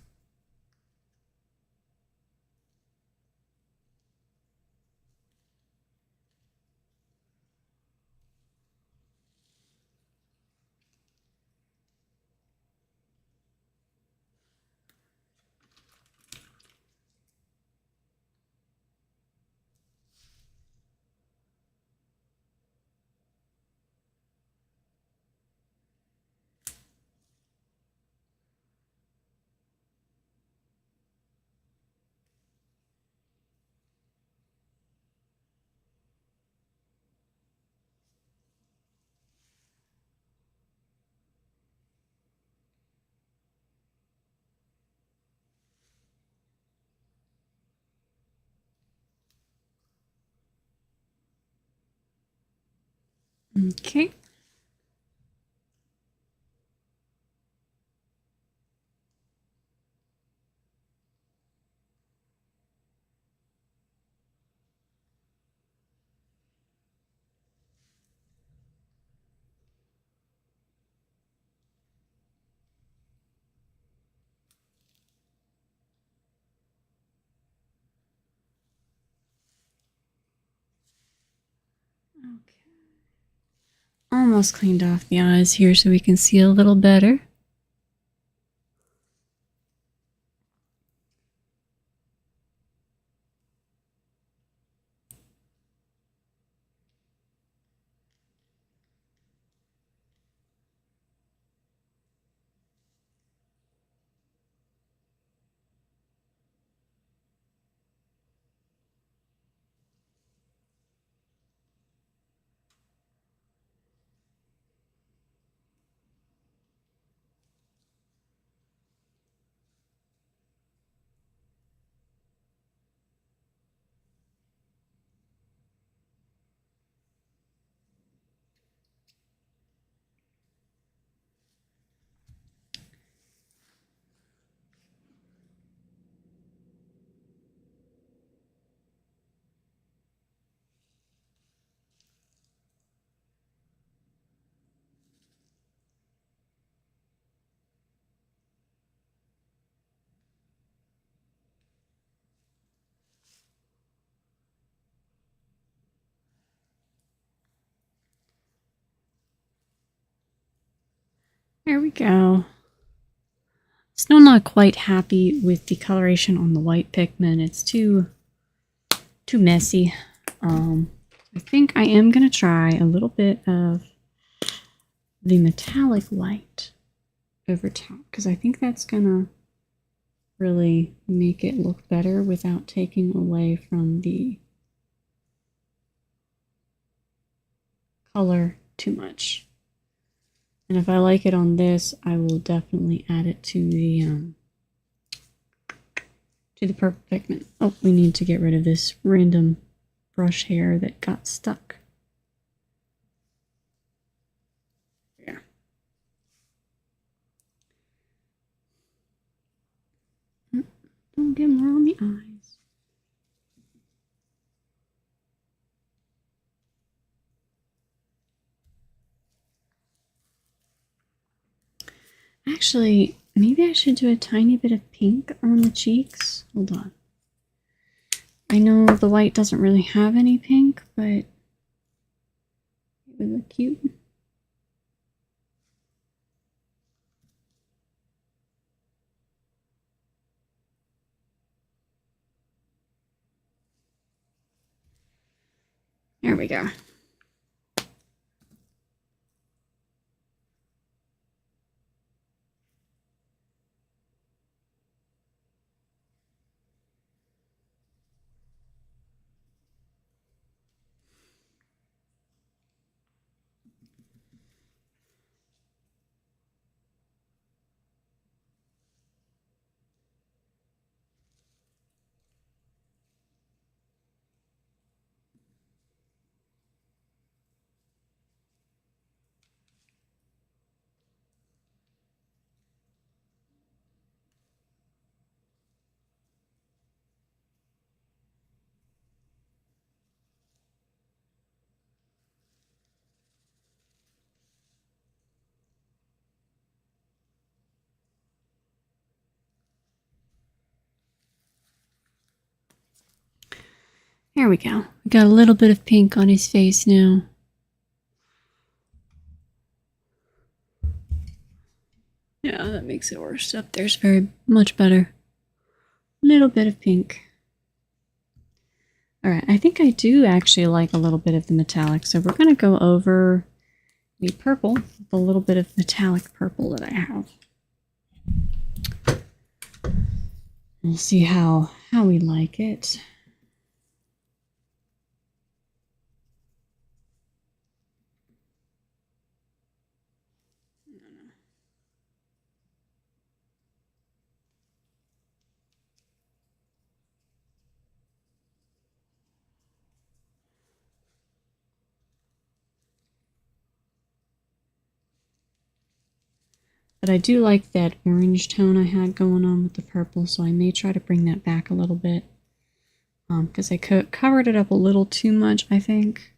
Okay. Okay. Almost cleaned off the eyes here so we can see a little better. There we go. Still not quite happy with the coloration on the white pigment. It's too messy. I think I am going to try a little bit of the metallic white over top because I think that's going to really make it look better without taking away from the color too much. And if I like it on this, I will definitely add it to the purple pigment. Oh, we need to get rid of this random brush hair that got stuck. Yeah. Don't get more on the eyes. Actually, maybe I should do a tiny bit of pink on the cheeks. Hold on. I know the white doesn't really have any pink, but it would look cute. There we go. There we go. We got a little bit of pink on his face now. Yeah, that makes it worse. Up there's very much better. Little bit of pink. Alright, I think I do actually like a little bit of the metallic, so we're going to go over the purple, the little bit of metallic purple that I have. We'll see how we like it. But I do like that orange tone I had going on with the purple, so I may try to bring that back a little bit. Because I covered it up a little too much, I think.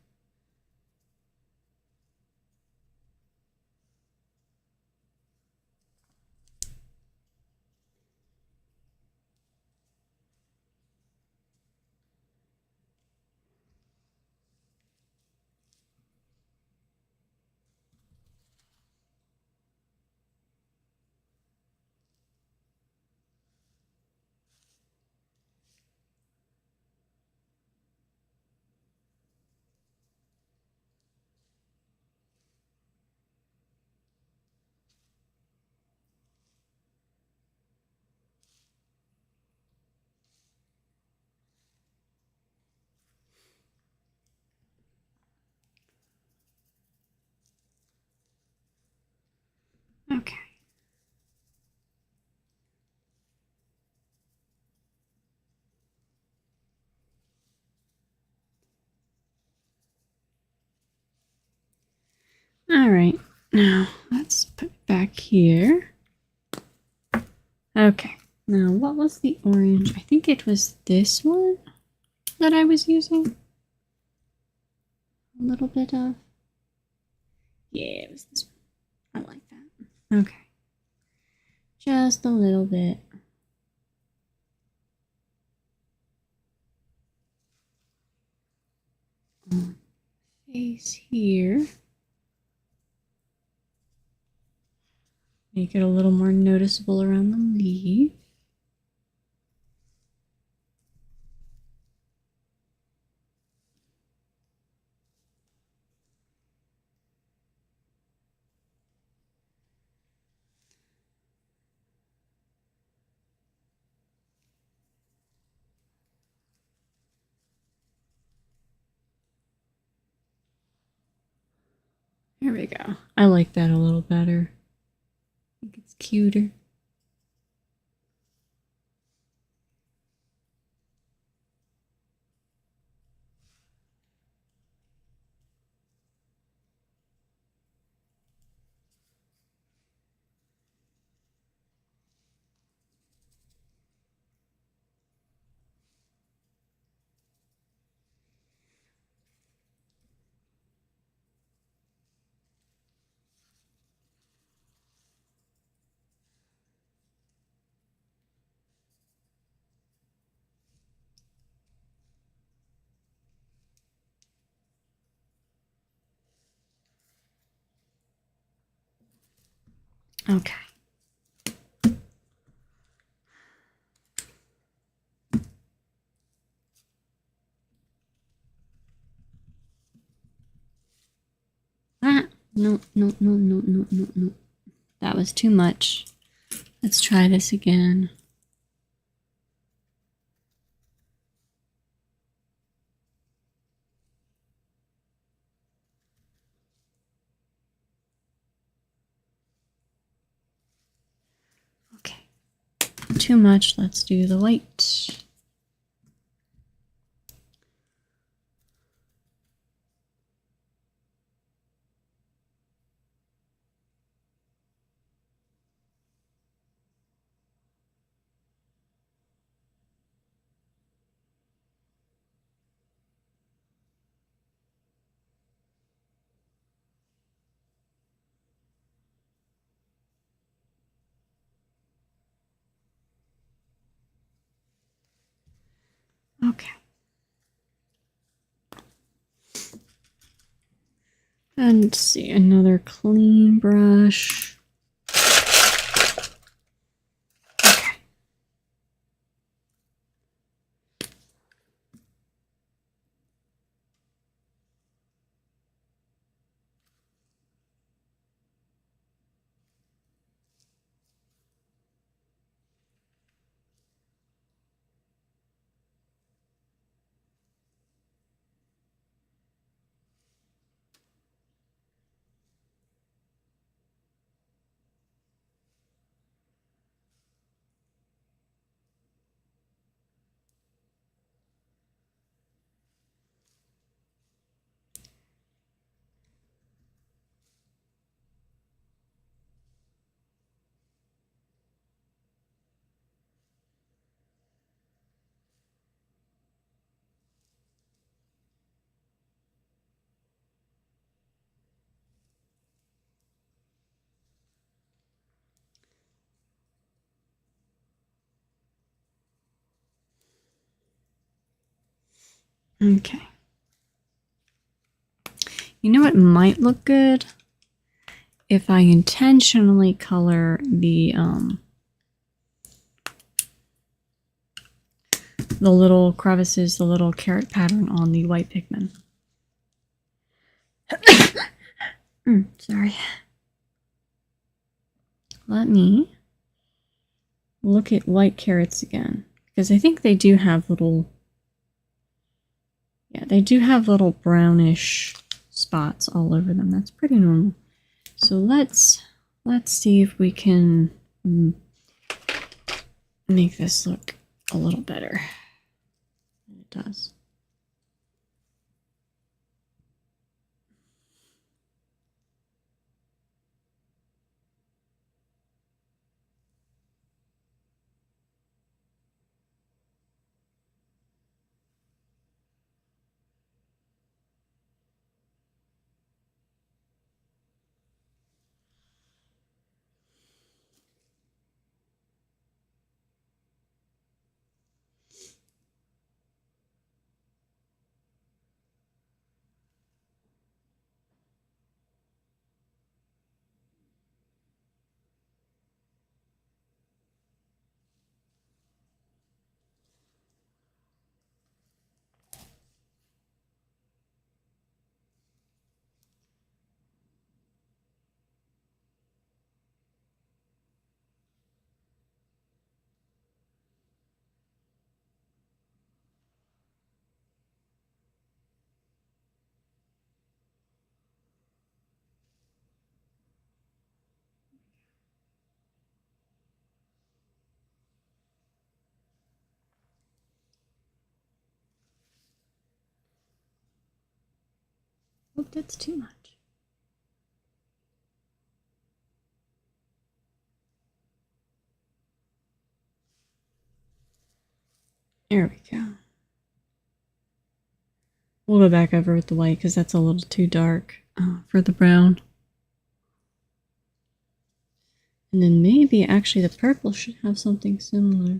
Okay. All right, now let's put it back here. Okay, now what was the orange? I think it was this one that I was using. A little bit of. Yeah, it was this one. I like that. Okay. Just a little bit. On face here. Make it a little more noticeable around the leaf. There we go. I like that a little better. I think it's cuter. Okay. Ah, no. That was too much. Let's try this again. Okay. Too much. Let's do the white. Okay. And let's see, another clean brush. Okay. Okay. You know what might look good? If I intentionally color the little crevices, the little carrot pattern on the white Pikmin. Sorry. Let me look at white carrots again, because I think they do have little, yeah, they do have little brownish spots all over them. That's pretty normal. So let's Let's see if we can make this look a little better. It does. Oh, that's too much. There we go. We'll go back over with the white because that's a little too dark for the brown. And then maybe actually the purple should have something similar.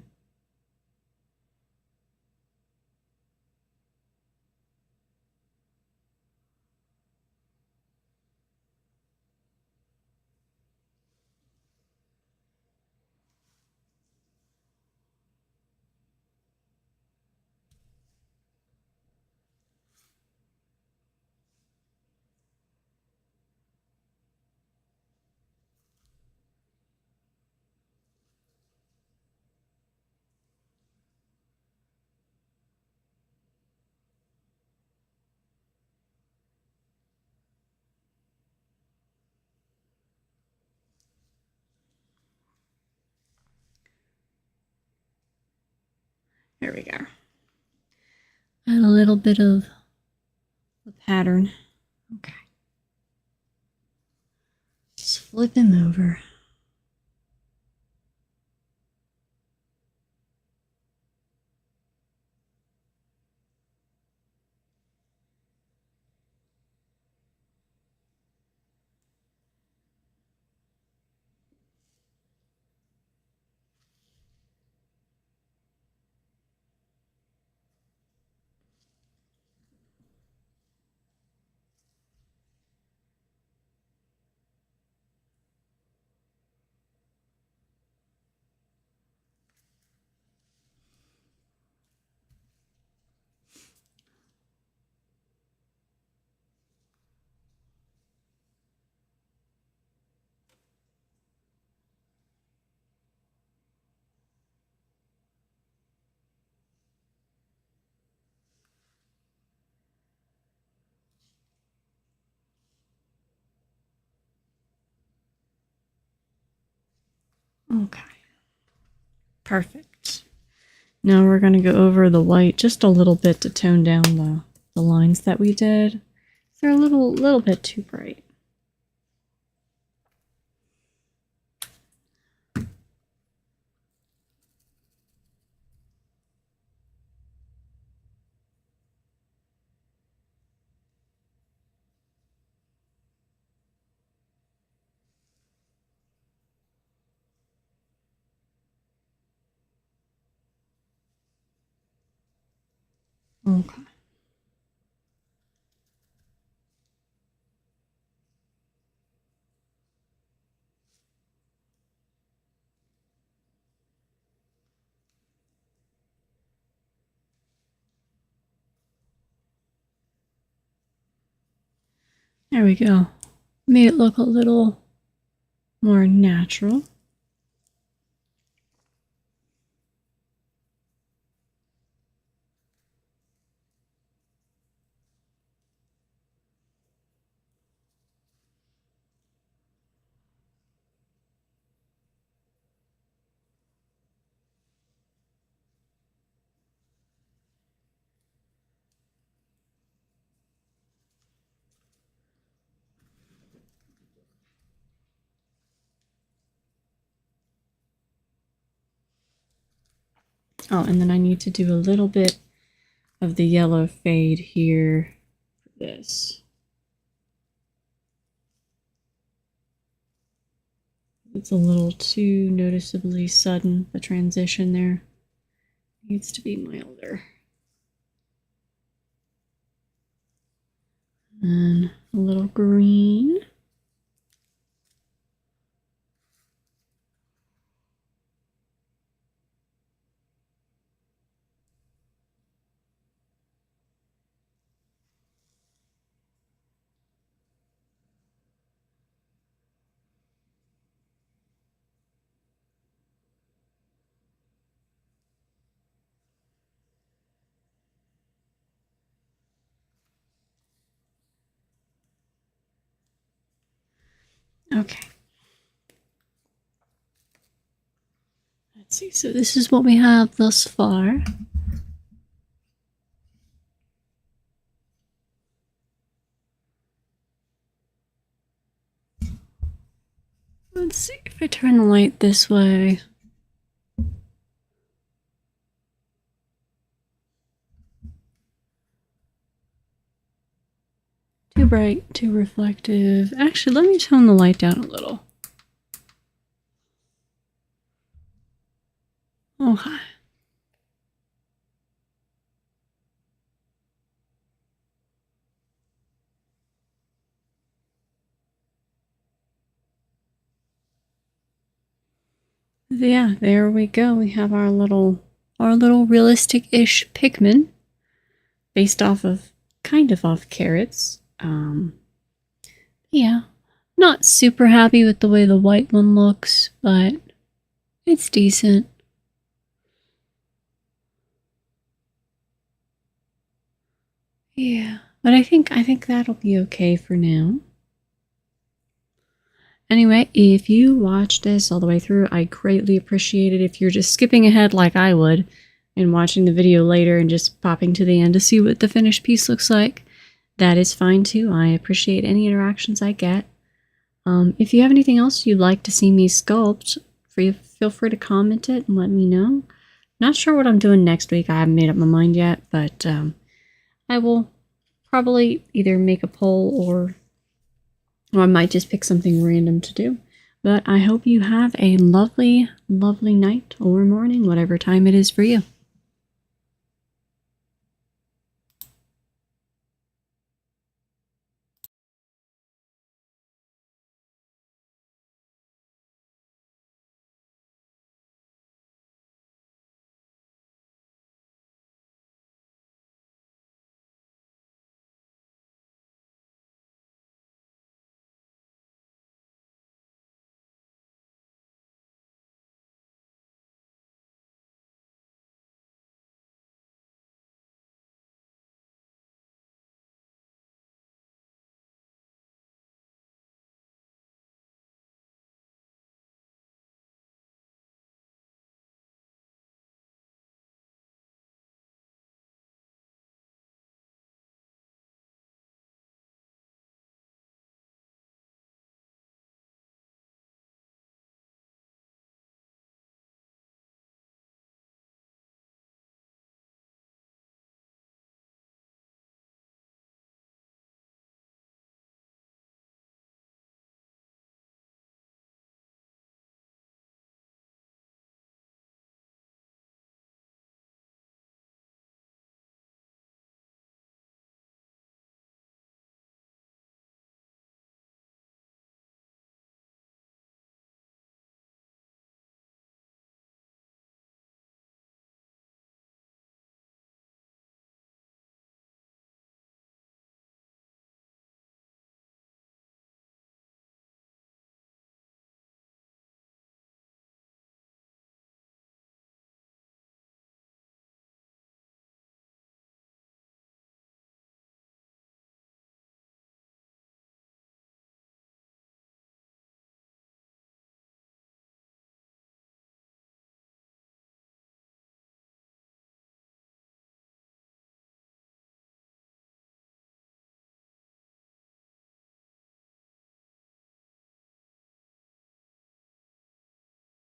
There we go. Add a little bit of the pattern. Okay. Just flip him over. Okay. Perfect. Now we're going to go over the white just a little bit to tone down the lines that we did. They're a little bit too bright. Okay. There we go. Made it look a little more natural. Oh, and then I need to do a little bit of the yellow fade here for this. It's a little too noticeably sudden, the transition there. Needs to be milder. And a little green. Okay. Let's see. So this is what we have thus far. Let's see if I turn the light this way. Too bright, too reflective. Actually, let me tone the light down a little. Okay. Yeah, there we go. We have our little realistic-ish Pikmin based off of kind of off carrots. Yeah, not super happy with the way the white one looks, but it's decent. Yeah, but I think that'll be okay for now. Anyway, if you watched this all the way through, I greatly appreciate it. If you're just skipping ahead like I would and watching the video later and just popping to the end to see what the finished piece looks like, that is fine too. I appreciate any interactions I get. If you have anything else you'd like to see me sculpt, feel free to comment it and let me know. Not sure what I'm doing next week. I haven't made up my mind yet, but I will probably either make a poll or I might just pick something random to do. But I hope you have a lovely, lovely night or morning, whatever time it is for you.